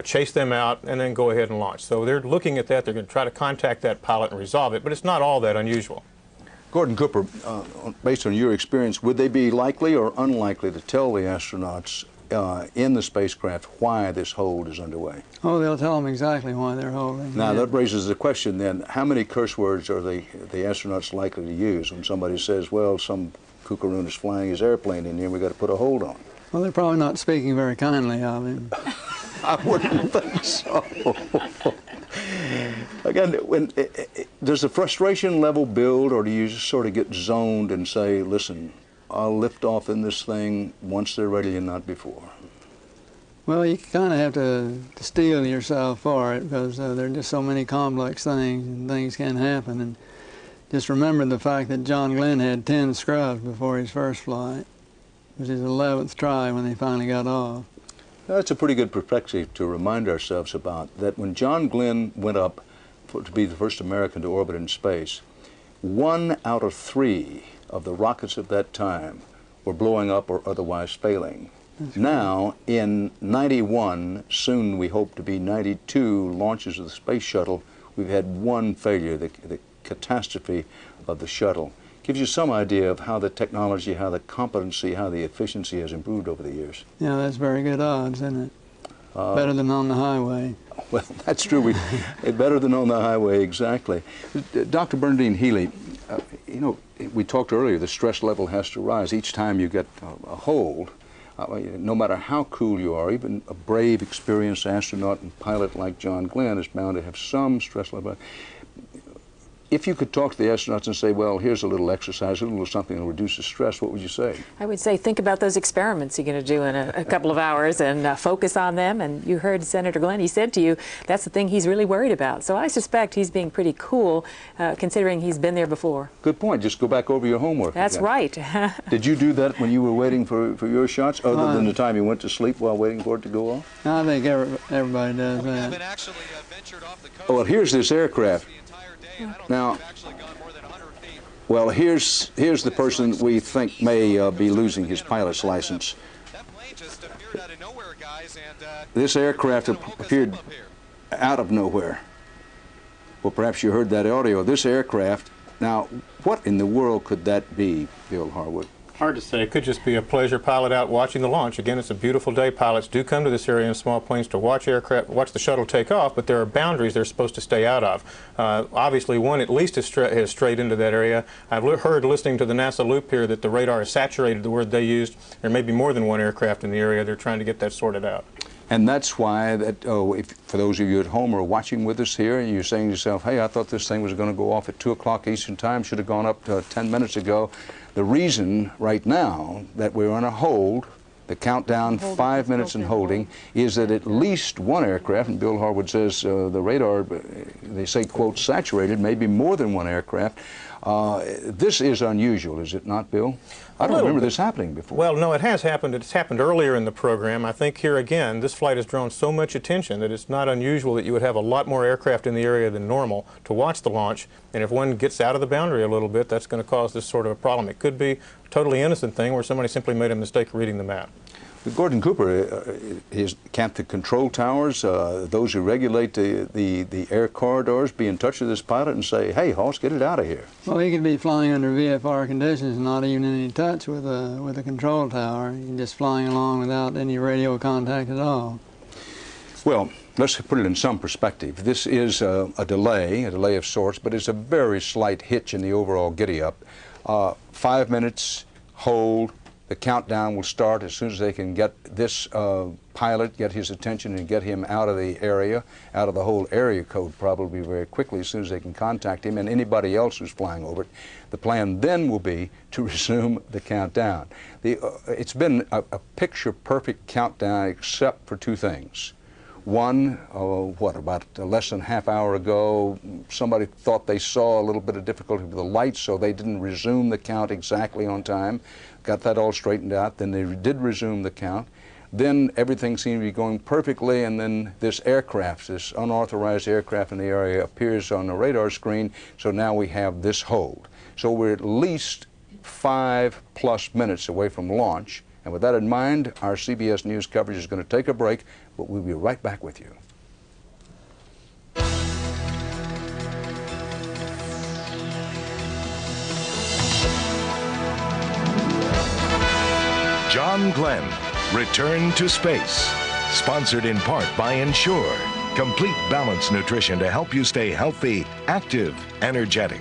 chase them out, and then go ahead and launch. So they're looking at that. They're going to try to contact that pilot and resolve it, but it's not all that unusual. Gordon Cooper, based on your experience, would they be likely or unlikely to tell the astronauts in the spacecraft why this hold is underway? Oh, they'll tell them exactly why they're holding. Now, that raises the question then, how many curse words are the astronauts likely to use when somebody says, well, some kookaroon is flying his airplane in here, we've got to put a hold on? Well, they're probably not speaking very kindly of him. I wouldn't think so. Again, does the frustration level build, or do you just sort of get zoned and say, listen, I'll lift off in this thing once they're ready and not before? Well, you kind of have to steel yourself for it, because there are just so many complex things, and things can happen. And just remember the fact that John Glenn had 10 scrubs before his first flight. It was his 11th try when they finally got off. That's a pretty good perspective to remind ourselves about, that when John Glenn went up to be the first American to orbit in space, 1 out of 3 of the rockets of that time were blowing up or otherwise failing. Now, in 91, soon we hope to be 92 launches of the space shuttle, we've had 1 failure, the catastrophe of the shuttle. Gives you some idea of how the technology, how the competency, how the efficiency has improved over the years. Yeah, that's very good odds, isn't it? Better than on the highway. Well, that's true. Better than on the highway, exactly. Dr. Bernadine Healy, you know, we talked earlier, the stress level has to rise. Each time you get a hold, no matter how cool you are, even a brave, experienced astronaut and pilot like John Glenn is bound to have some stress level. If you could talk to the astronauts and say, well, here's a little exercise, a little something that reduces stress, what would you say? I would say think about those experiments you're going to do in a couple of hours and focus on them. And you heard Senator Glenn, he said to you, that's the thing he's really worried about. So I suspect he's being pretty cool, considering he's been there before. Good point. Just go back over your homework. That's again. right. Did you do that when you were waiting for your shots, other than the time you went to sleep while waiting for it to go off? I think everybody does that. Well, here's this aircraft. Now, well, here's the person we think may be losing his pilot's license. This aircraft appeared out of nowhere. Well, perhaps you heard that audio. This aircraft, now, what in the world could that be, Bill Harwood? Hard to say. It could just be a pleasure pilot out watching the launch. Again, it's a beautiful day. Pilots do come to this area in small planes to watch the shuttle take off, but there are boundaries they're supposed to stay out of. Obviously, one at least has strayed into that area. I've heard, listening to the NASA loop here, that the radar is saturated, the word they used. There may be more than 1 aircraft in the area. They're trying to get that sorted out. And that's why, for those of you at home who are watching with us here, and you're saying to yourself, hey, I thought this thing was going to go off at 2 o'clock Eastern Time, should have gone up 10 minutes ago. The reason right now that we're on a hold, the countdown, 5 minutes and holding, is that at least 1 aircraft, and Bill Harwood says the radar they say, quote, saturated, maybe more than one aircraft. This is unusual, is it not, Bill? I don't remember this happening before. Well, no, it has happened. It's happened earlier in the program. I think here again, this flight has drawn so much attention that it's not unusual that you would have a lot more aircraft in the area than normal to watch the launch. And if one gets out of the boundary a little bit, that's going to cause this sort of a problem. It could be a totally innocent thing where somebody simply made a mistake reading the map. Gordon Cooper can't the control towers, those who regulate the air corridors, be in touch with this pilot and say, hey, Hoss, get it out of here? Well, he could be flying under VFR conditions and not even in any touch with a control tower. He's just flying along without any radio contact at all. Well, let's put it in some perspective. This is a delay of sorts, but it's a very slight hitch in the overall giddy-up. 5 minutes, hold. The countdown will start as soon as they can get this pilot, get his attention and get him out of the area, out of the whole area code probably very quickly as soon as they can contact him and anybody else who's flying over it. The plan then will be to resume the countdown. It's been a picture-perfect countdown except for two things. One, about less than a half hour ago, somebody thought they saw a little bit of difficulty with the lights, so they didn't resume the count exactly on time. Got that all straightened out. Then they did resume the count. Then everything seemed to be going perfectly, and then this aircraft, this unauthorized aircraft in the area appears on the radar screen, so now we have this hold. So we're at least 5+ minutes away from launch. And with that in mind, our CBS News coverage is going to take a break, but we'll be right back with you. John Glenn, Return to Space. Sponsored in part by Ensure. Complete balanced nutrition to help you stay healthy, active, energetic.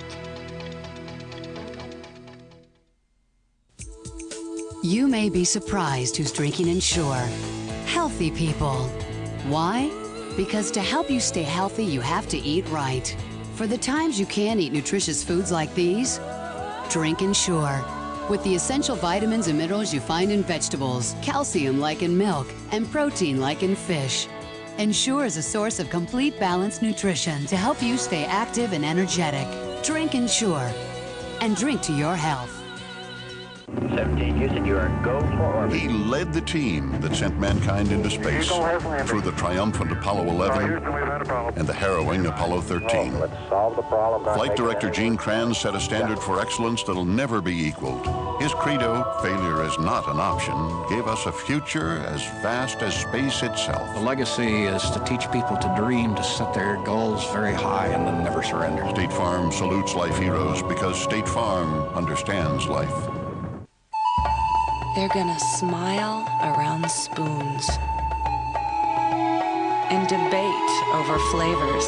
You may be surprised who's drinking Ensure. Healthy people. Why? Because to help you stay healthy, you have to eat right. For the times you can't eat nutritious foods like these, drink Ensure. With the essential vitamins and minerals you find in vegetables, calcium like in milk, and protein like in fish. Ensure is a source of complete balanced nutrition to help you stay active and energetic. Drink Ensure. And drink to your health. 17, Houston, you are go for orbit. He led the team that sent mankind into space through the triumphant Apollo 11 and the harrowing Apollo 13. Let's solve the problem. Flight director Gene Kranz set a standard for excellence that'll never be equaled. His credo, failure is not an option, gave us a future as vast as space itself. The legacy is to teach people to dream, to set their goals very high and then never surrender. State Farm salutes life heroes because State Farm understands life. They're gonna smile around spoons and debate over flavors.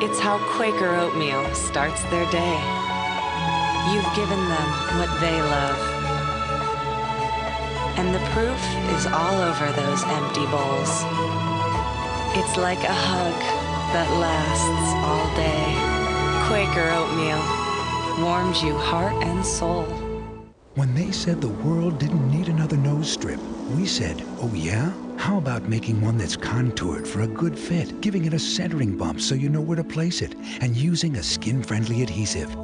It's how Quaker oatmeal starts their day. You've given them what they love. And the proof is all over those empty bowls. It's like a hug that lasts all day. Quaker oatmeal warms you heart and soul. When they said the world didn't need another nose strip, we said, oh yeah? How about making one that's contoured for a good fit, giving it a centering bump so you know where to place it, and using a skin-friendly adhesive?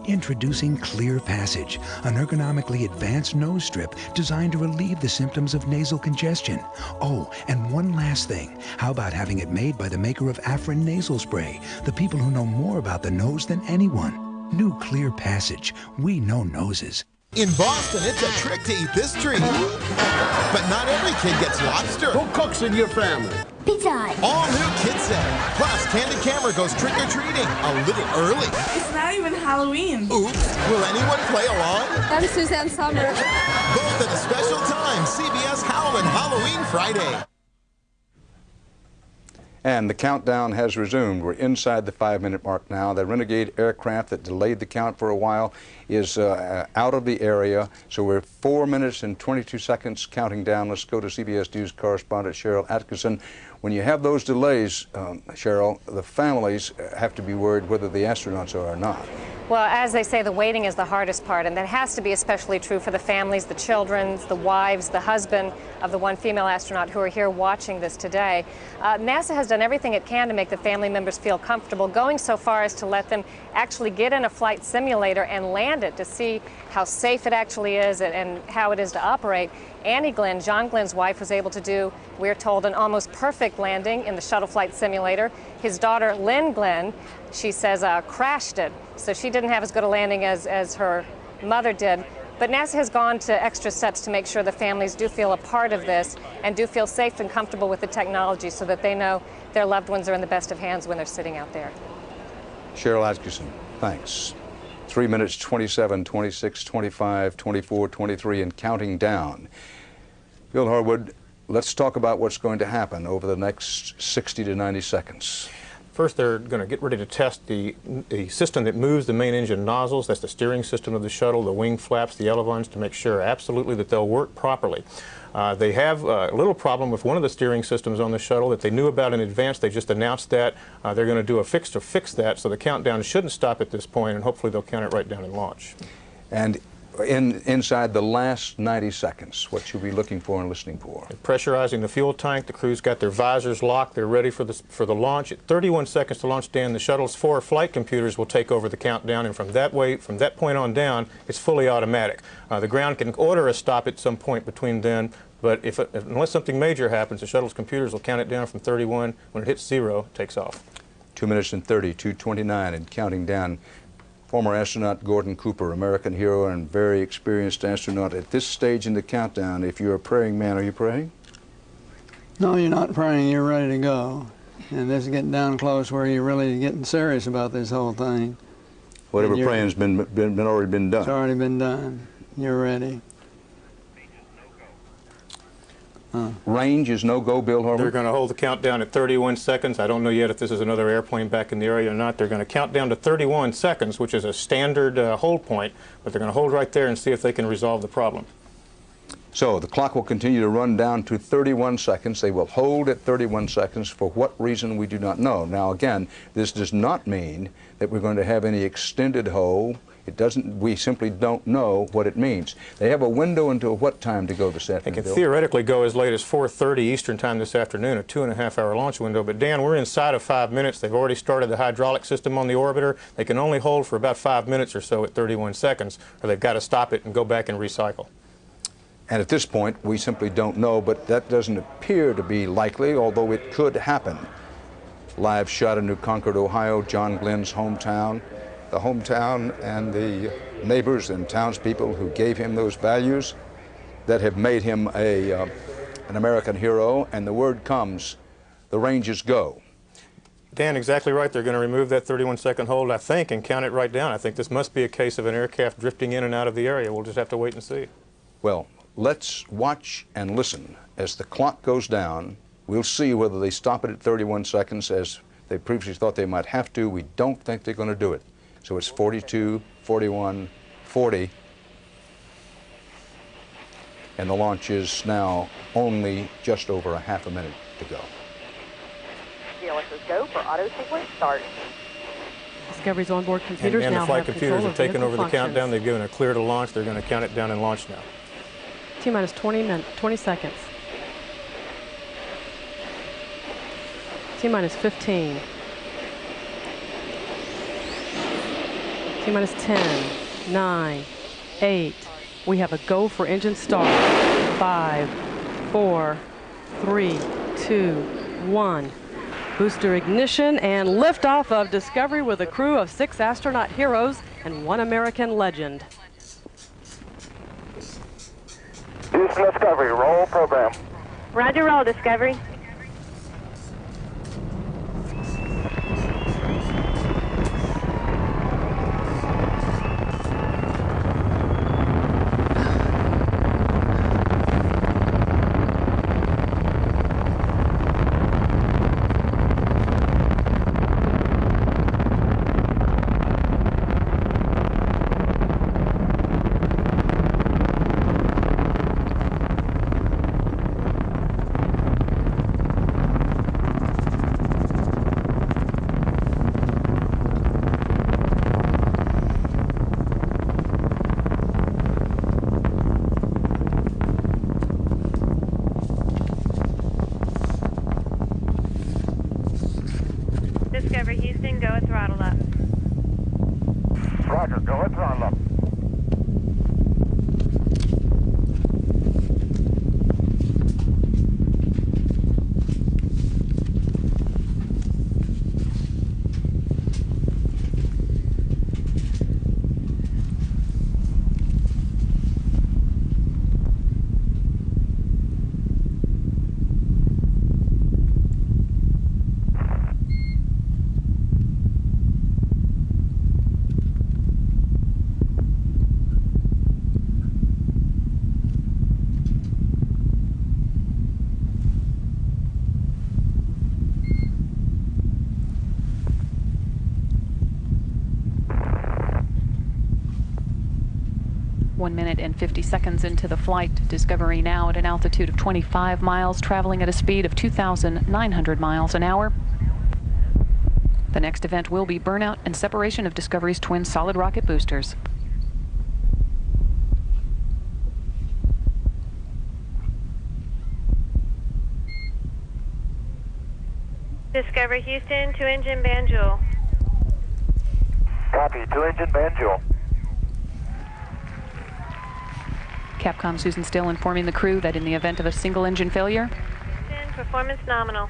Introducing Clear Passage, an ergonomically advanced nose strip designed to relieve the symptoms of nasal congestion. Oh, and one last thing. How about having it made by the maker of Afrin Nasal Spray, the people who know more about the nose than anyone? New Clear Passage. We know noses. In Boston, it's a trick to eat this treat. But not every kid gets lobster. Who cooks in your family? Pizza Hut. All new Kid Center. Plus, Candid Camera goes trick-or-treating a little early. It's not even Halloween. Oops. Will anyone play along? I'm Suzanne Summer. Both at a special time, CBS Howlin' Halloween Friday. And the countdown has resumed. We're inside the 5-minute mark now. The Renegade aircraft that delayed the count for a while is out of the area. So we're 4 minutes and 22 seconds counting down. Let's go to CBS News correspondent Cheryl Atkinson. When you have those delays, Cheryl, the families have to be worried whether the astronauts are or not. Well, as they say, the waiting is the hardest part, and that has to be especially true for the families, the children, the wives, the husband of the one female astronaut who are here watching this today. NASA has done everything it can to make the family members feel comfortable, going so far as to let them actually get in a flight simulator and land it to see how safe it actually is and how it is to operate. Annie Glenn, John Glenn's wife, was able to do, we're told, an almost perfect landing in the shuttle flight simulator. His daughter, Lynn Glenn, she says, crashed it, so she didn't have as good a landing as her mother did. But NASA has gone to extra steps to make sure the families do feel a part of this and do feel safe and comfortable with the technology so that they know their loved ones are in the best of hands when they're sitting out there. Cheryl Atkinson, thanks. 3 minutes, 27, 26, 25, 24, 23, and counting down. Bill Harwood, let's talk about what's going to happen over the next 60 to 90 seconds. First, they're going to get ready to test the system that moves the main engine nozzles. That's the steering system of the shuttle, the wing flaps, the elevons, to make sure absolutely that they'll work properly. They have a little problem with one of the steering systems on the shuttle that they knew about in advance. They just announced that. They're going to do a fix to fix that, so the countdown shouldn't stop at this point, and hopefully they'll count it right down and launch. And inside the last 90 seconds, what should we be looking for and listening for? They're pressurizing the fuel tank. The crew's got their visors locked. They're ready for the launch. At 31 seconds to launch, Dan, the shuttle's 4 flight computers will take over the countdown, and from that point on down, it's fully automatic. The ground can order a stop at some point between then, but unless something major happens, the shuttle's computers will count it down from 31. When it hits 0, it takes off. 2 minutes and 30, 2:29, and counting down. Former astronaut Gordon Cooper, American hero and very experienced astronaut. At this stage in the countdown, if you're a praying man, are you praying? No, you're not praying. You're ready to go. And this is getting down close where you're really getting serious about this whole thing. Whatever praying's already been done. It's already been done. You're ready. Range is no-go, Bill Harwood? They're going to hold the countdown at 31 seconds. I don't know yet if this is another airplane back in the area or not. They're going to count down to 31 seconds, which is a standard hold point, but they're going to hold right there and see if they can resolve the problem. So the clock will continue to run down to 31 seconds. They will hold at 31 seconds. For what reason, we do not know. Now, again, this does not mean that we're going to have any extended hold. It doesn't. We simply don't know what it means. They have a window until what time to go this afternoon? They can theoretically go as late as 4:30 Eastern Time this afternoon, a 2.5-hour launch window. But Dan, we're inside of 5 minutes. They've already started the hydraulic system on the orbiter. They can only hold for about 5 minutes or so at 31 seconds, or they've got to stop it and go back and recycle. And at this point, we simply don't know, but that doesn't appear to be likely, although it could happen. Live shot in New Concord, Ohio, John Glenn's hometown. The hometown and the neighbors and townspeople who gave him those values that have made him an American hero. And the word comes, the Rangers go. Dan, exactly right. They're going to remove that 31-second hold, I think, and count it right down. I think this must be a case of an aircraft drifting in and out of the area. We'll just have to wait and see. Well, let's watch and listen. As the clock goes down, we'll see whether they stop it at 31 seconds as they previously thought they might have to. We don't think they're going to do it. So it's 42, 41, 40. And the launch is now only just over a half a minute to go. CLS's go for auto sequence start. Discovery's onboard computers and now the flight have computers have taken over the functions. countdown. They've given a clear to launch. They're going to count it down and launch now. T-minus 20 seconds. T-minus 15. T-minus 10, 9, 8. We have a go for engine start. 5, 4, 3, 2, 1. Booster ignition and liftoff of Discovery with a crew of 6 astronaut heroes and 1 American legend. Houston Discovery, roll program. Roger, roll, Discovery. Discovery Houston, go at throttle up. Roger, go at throttle up. One minute and 50 seconds into the flight. Discovery now at an altitude of 25 miles, traveling at a speed of 2,900 miles an hour. The next event will be burnout and separation of Discovery's twin solid rocket boosters. Discovery Houston, 2-engine Banjul. Copy, 2-engine Banjul. Capcom Susan Still informing the crew that in the event of a single engine failure, Houston, performance nominal.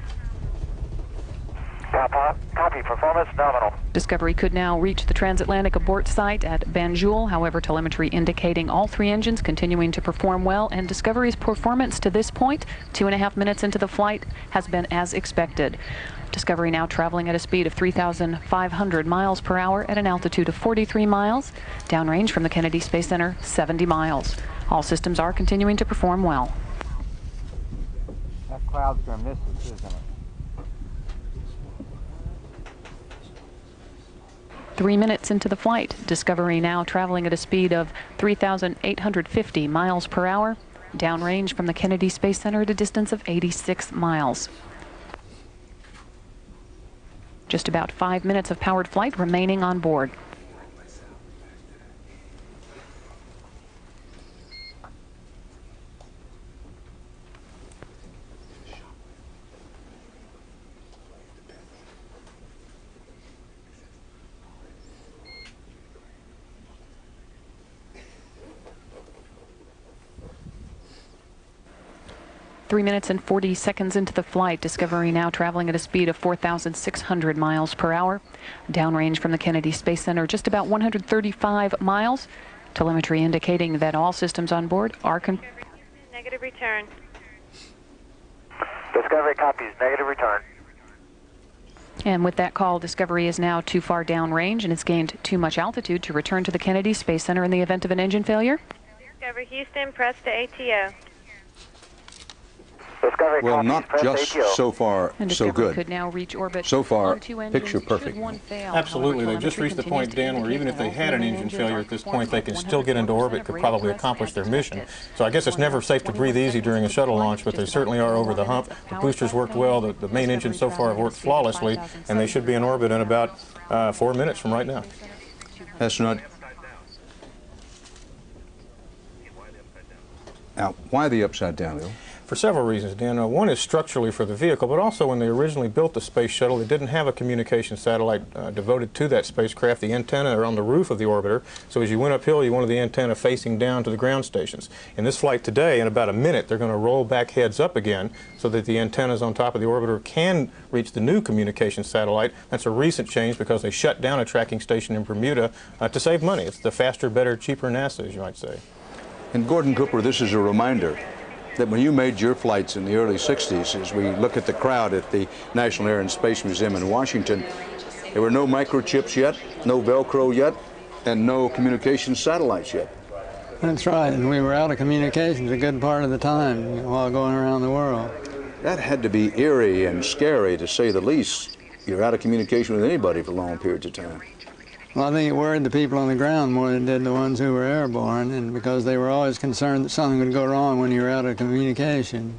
Copy, performance nominal. Discovery could now reach the transatlantic abort site at Banjul. However, telemetry indicating all 3 engines continuing to perform well, and Discovery's performance to this point, 2.5 minutes into the flight, has been as expected. Discovery now traveling at a speed of 3,500 miles per hour at an altitude of 43 miles, downrange from the Kennedy Space Center, 70 miles. All systems are continuing to perform well. That cloud's going to miss us, isn't it? 3 minutes into the flight, Discovery now traveling at a speed of 3,850 miles per hour, downrange from the Kennedy Space Center at a distance of 86 miles. Just about 5 minutes of powered flight remaining on board. Three minutes and 40 seconds into the flight, Discovery now traveling at a speed of 4,600 miles per hour. Downrange from the Kennedy Space Center, just about 135 miles. Telemetry indicating that all systems on board are Negative return. Discovery copies, negative return. And with that call, Discovery is now too far downrange and it's gained too much altitude to return to the Kennedy Space Center in the event of an engine failure. Discovery Houston, press to ATO. Well, not just so far And so Discovery good. could now reach orbit So far, on 2 engines, picture perfect. should one fail. Absolutely. They've just Telemetry reached the point, continues to Dan, where even if they indicate that had an all engine engines failure are at this point, they could performing still get into orbit, could probably accomplish their mission. So I guess it's never safe to breathe easy during a shuttle launch, but they certainly are over the hump. The boosters worked well. The main engines so far have worked flawlessly, and they should be in orbit in about 4 minutes from right now. Astronaut. Now, why the upside down, Bill? For several reasons, Dan. One is structurally for the vehicle, but also when they originally built the space shuttle, they didn't have a communication satellite devoted to that spacecraft. The antenna are on the roof of the orbiter, so as you went uphill, you wanted the antenna facing down to the ground stations. In this flight today, in about a minute, they're going to roll back heads up again so that the antennas on top of the orbiter can reach the new communication satellite. That's a recent change because they shut down a tracking station in Bermuda to save money. It's the faster, better, cheaper NASA, as you might say. And Gordon Cooper, this is a reminder that when you made your flights in the early 60s, as we look at the crowd at the National Air and Space Museum in Washington, there were no microchips yet, no Velcro yet, and no communication satellites yet. That's right, and we were out of communications a good part of the time while going around the world. That had to be eerie and scary, to say the least. You're out of communication with anybody for long periods of time. Well, I think it worried the people on the ground more than it did the ones who were airborne, and because they were always concerned that something would go wrong when you were out of communication.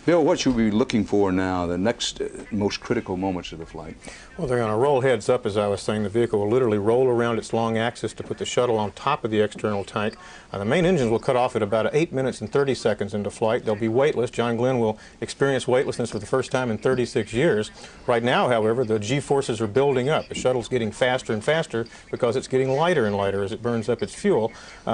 Bill, what should we be looking for now, the next most critical moments of the flight? Well, they're going to roll heads up, as I was saying. The vehicle will literally roll around its long axis to put the shuttle on top of the external tank. The main engines will cut off at about 8 minutes and 30 seconds into flight. They'll be weightless. John Glenn will experience weightlessness for the first time in 36 years. Right now, however, the G-forces are building up. The shuttle's getting faster and faster because it's getting lighter and lighter as it burns up its fuel.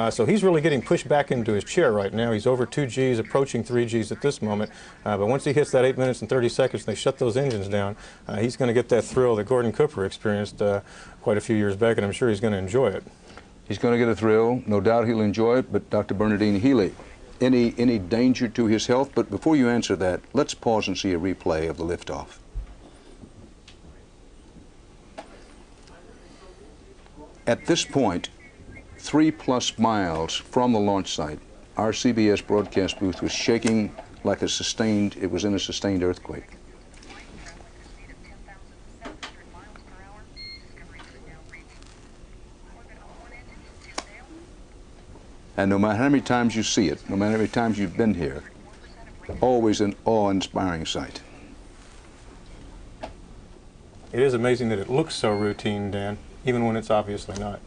So he's really getting pushed back into his chair right now. He's over 2 Gs, approaching 3 Gs at this moment. But once he hits that 8 minutes and 30 seconds and they shut those engines down, he's going to get that thrill that Gordon Cooper experienced quite a few years back, and I'm sure he's going to enjoy it. He's going to get a thrill. No doubt he'll enjoy it. But Dr. Bernadine Healy, any danger to his health? But before you answer that, let's pause and see a replay of the liftoff. At this point, 3+ miles from the launch site, our CBS broadcast booth was shaking like it was in a sustained earthquake. And no matter how many times you see it, no matter how many times you've been here, always an awe-inspiring sight. It is amazing that it looks so routine, Dan, even when it's obviously not.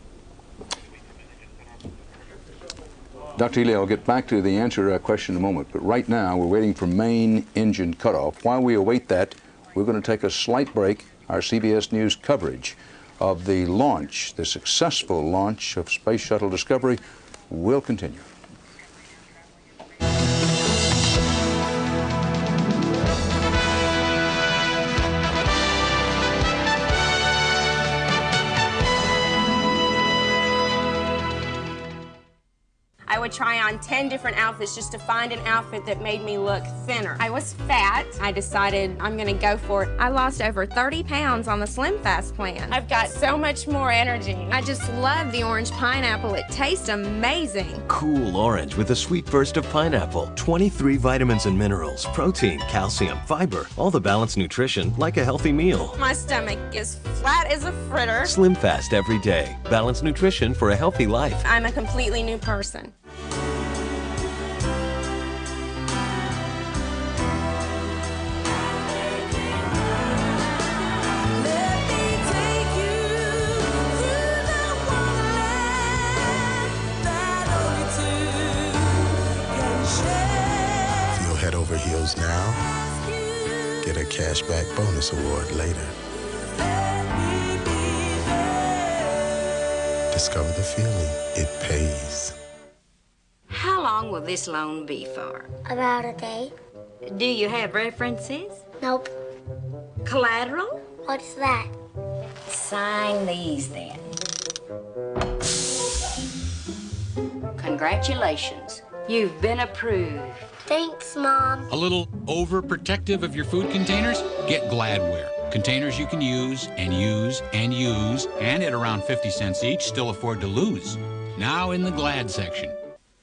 Dr. Healy, I'll get back to the answer to that question in a moment, but right now we're waiting for main engine cutoff. While we await that, we're going to take a slight break. Our CBS News coverage of the launch, the successful launch of Space Shuttle Discovery, will continue. I would try on 10 different outfits just to find an outfit that made me look thinner. I was fat. I decided I'm gonna go for it. I lost over 30 pounds on the Slim Fast plan. I've got so much more energy. I just love the orange pineapple. It tastes amazing. Cool orange with a sweet burst of pineapple. 23 vitamins and minerals, protein, calcium, fiber, all the balanced nutrition like a healthy meal. My stomach is flat as a fritter. Slim Fast every day. Balanced nutrition for a healthy life. I'm a completely new person. Head over heels now, get a cashback bonus award later. Discover the feeling. It pays. How long will this loan be for? About a day. Do you have references? Nope. Collateral? What's that? Sign these then. Congratulations. You've been approved. Thanks, Mom. A little overprotective of your food containers? Get Gladware. Containers you can use and use and use, and at around 50 cents each, still afford to lose. Now in the Glad section.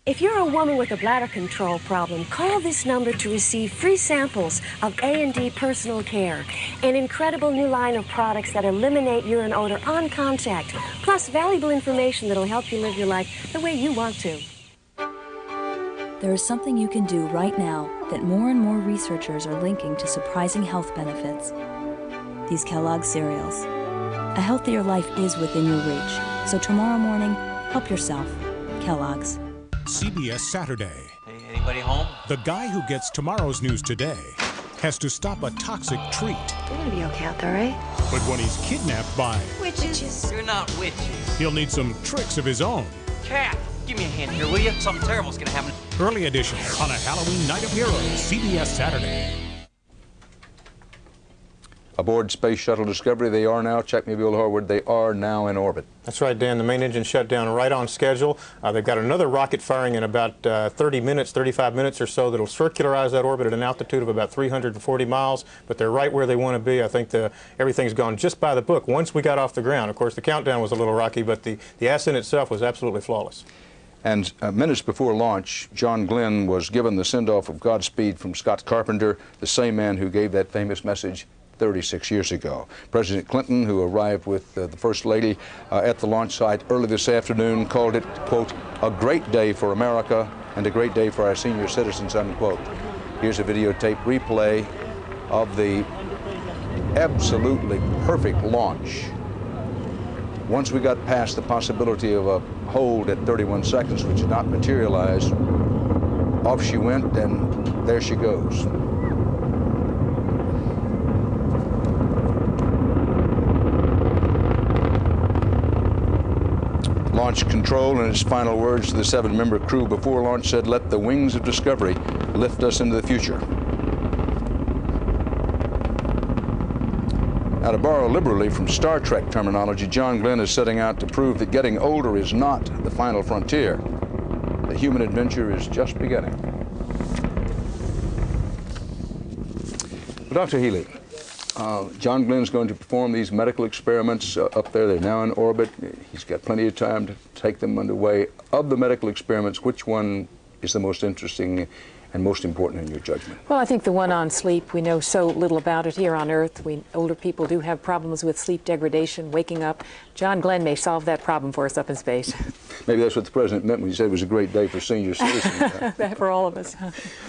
If you're a woman with a bladder control problem, call this number to receive free samples of A&D Personal Care, an incredible new line of products that eliminate urine odor on contact, plus valuable information that'll help you live your life the way you want to. There is something you can do right now that more and more researchers are linking to surprising health benefits. These Kellogg's cereals. A healthier life is within your reach. So tomorrow morning, help yourself. Kellogg's. CBS Saturday. Hey, anybody home? The guy who gets tomorrow's news today has to stop a toxic treat. You're gonna be okay out there, right? But when he's kidnapped by Witches. You're not witches. he'll need some tricks of his own. Cat, give me a hand here, will you? Something terrible's gonna happen. Early edition on a Halloween Night of Heroes, CBS Saturday. Aboard Space Shuttle Discovery, they are now, check me, Bill Harwood, they are now in orbit. That's right, Dan. The main engine shut down right on schedule. They've got another rocket firing in about 30 minutes, 35 minutes or so that'll circularize that orbit at an altitude of about 340 miles, but they're right where they want to be. I think everything's gone just by the book once we got off the ground. Of course, the countdown was a little rocky, but the ascent itself was absolutely flawless. And minutes before launch, John Glenn was given the send-off of Godspeed from Scott Carpenter, the same man who gave that famous message 36 years ago. President Clinton, who arrived with the First Lady at the launch site early this afternoon, called it, quote, a great day for America and a great day for our senior citizens, unquote. Here's a videotape replay of the absolutely perfect launch. Once we got past the possibility of a hold at 31 seconds, which did not materialize, off she went, and there she goes. Launch Control, in its final words to the 7-member crew before launch, said, "Let the wings of Discovery lift us into the future." Now, to borrow liberally from Star Trek terminology, John Glenn is setting out to prove that getting older is not the final frontier. The human adventure is just beginning. Dr. Healy, John Glenn's going to perform these medical experiments up there. They're now in orbit. He's got plenty of time to take them underway. Of the medical experiments, which one is the most interesting and most important in your judgment? Well, I think the one on sleep. We know so little about it here on Earth. Older people do have problems with sleep degradation, waking up. John Glenn may solve that problem for us up in space. Maybe that's what the president meant when he said it was a great day for senior citizens. For all of us.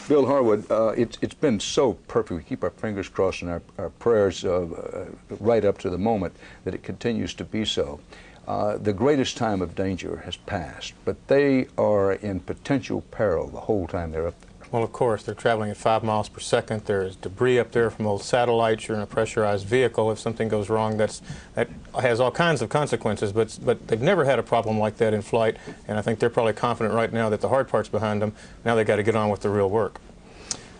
Bill Harwood, it's been so perfect. We keep our fingers crossed and our prayers right up to the moment that it continues to be so. The greatest time of danger has passed, but they are in potential peril the whole time they're up there. Well, of course, they're traveling at 5 miles per second. There is debris up there from old satellites. You're in a pressurized vehicle. If something goes wrong, that has all kinds of consequences, but they've never had a problem like that in flight, and I think they're probably confident right now that the hard part's behind them. Now they've got to get on with the real work.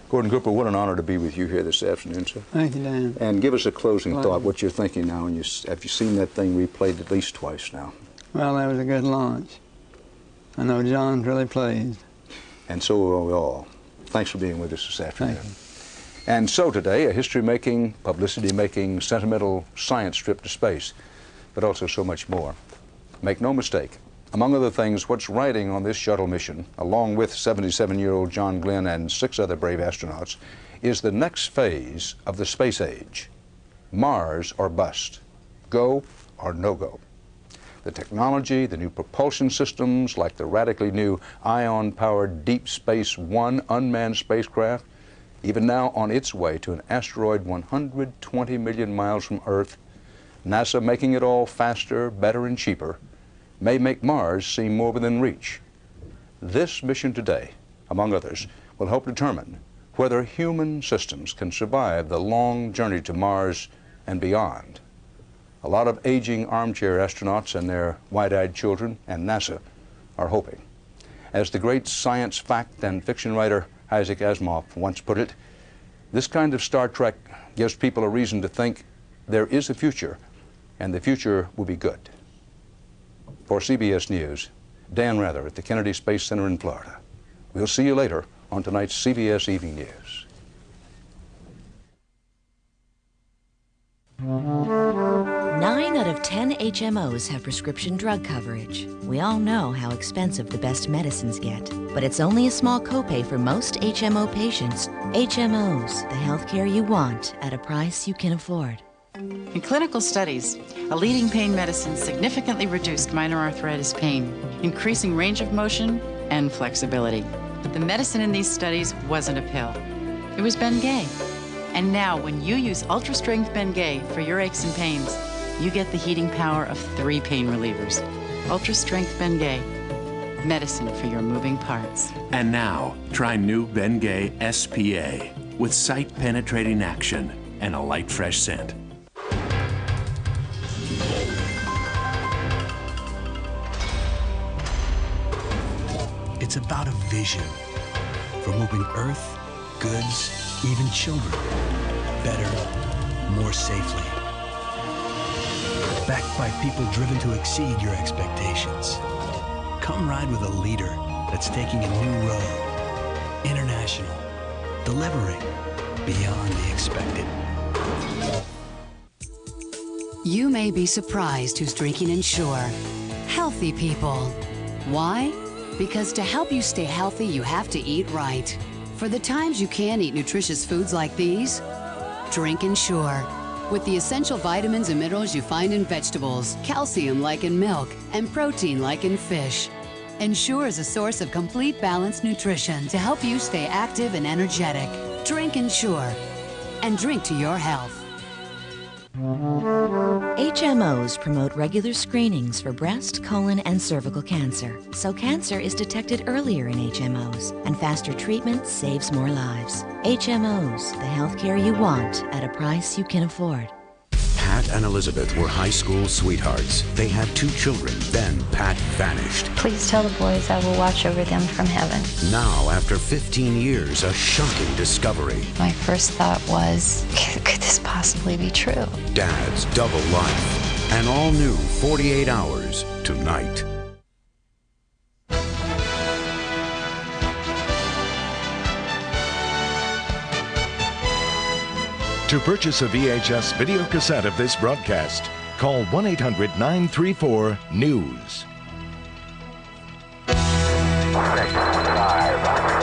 Gordon Cooper, what an honor to be with you here this afternoon, sir. Thank you, Dan. And give us a closing thought, what you're thinking now, and have you seen that thing replayed at least twice now? Well, that was a good launch. I know John's really pleased. And so are we all. Thanks for being with us this afternoon. And so today, a history-making, publicity-making, sentimental science trip to space, but also so much more. Make no mistake, among other things, what's riding on this shuttle mission, along with 77-year-old John Glenn and 6 other brave astronauts, is the next phase of the space age. Mars or bust. Go or no go. The technology, the new propulsion systems, like the radically new ion-powered Deep Space One unmanned spacecraft, even now on its way to an asteroid 120 million miles from Earth, NASA making it all faster, better, and cheaper, may make Mars seem more within reach. This mission today, among others, will help determine whether human systems can survive the long journey to Mars and beyond. A lot of aging armchair astronauts and their wide-eyed children and NASA are hoping. As the great science fact and fiction writer Isaac Asimov once put it, this kind of Star Trek gives people a reason to think there is a future, and the future will be good. For CBS News, Dan Rather at the Kennedy Space Center in Florida. We'll see you later on tonight's CBS Evening News. 9 out of 10 HMOs have prescription drug coverage. We all know how expensive the best medicines get, but it's only a small copay for most HMO patients. HMOs, the healthcare you want at a price you can afford. In clinical studies, a leading pain medicine significantly reduced minor arthritis pain, increasing range of motion and flexibility. But the medicine in these studies wasn't a pill. It was Bengay. And now, when you use ultra-strength Bengay for your aches and pains, you get the heating power of 3 pain relievers. Ultra-strength Bengay, medicine for your moving parts. And now, try new Bengay SPA with site-penetrating action and a light, fresh scent. It's about a vision for moving Earth, goods, even children, better, more safely. Backed by people driven to exceed your expectations. Come ride with a leader that's taking a new road. International, delivering beyond the expected. You may be surprised who's drinking Ensure. Healthy people. Why? Because to help you stay healthy, you have to eat right. For the times you can't eat nutritious foods like these, drink Ensure. With the essential vitamins and minerals you find in vegetables, calcium like in milk, and protein like in fish. Ensure is a source of complete balanced nutrition to help you stay active and energetic. Drink Ensure. And drink to your health. HMOs promote regular screenings for breast, colon, and cervical cancer. So cancer is detected earlier in HMOs, and faster treatment saves more lives. HMOs, the healthcare you want at a price you can afford. Pat and Elizabeth were high school sweethearts. They had 2 children. Then Pat vanished. Please tell the boys I will watch over them from heaven. Now, after 15 years, a shocking discovery. My first thought was, could this possibly be true? Dad's double life. An all-new 48 Hours tonight. To purchase a VHS video cassette of this broadcast, call 1-800-934-NEWS. 6, 5,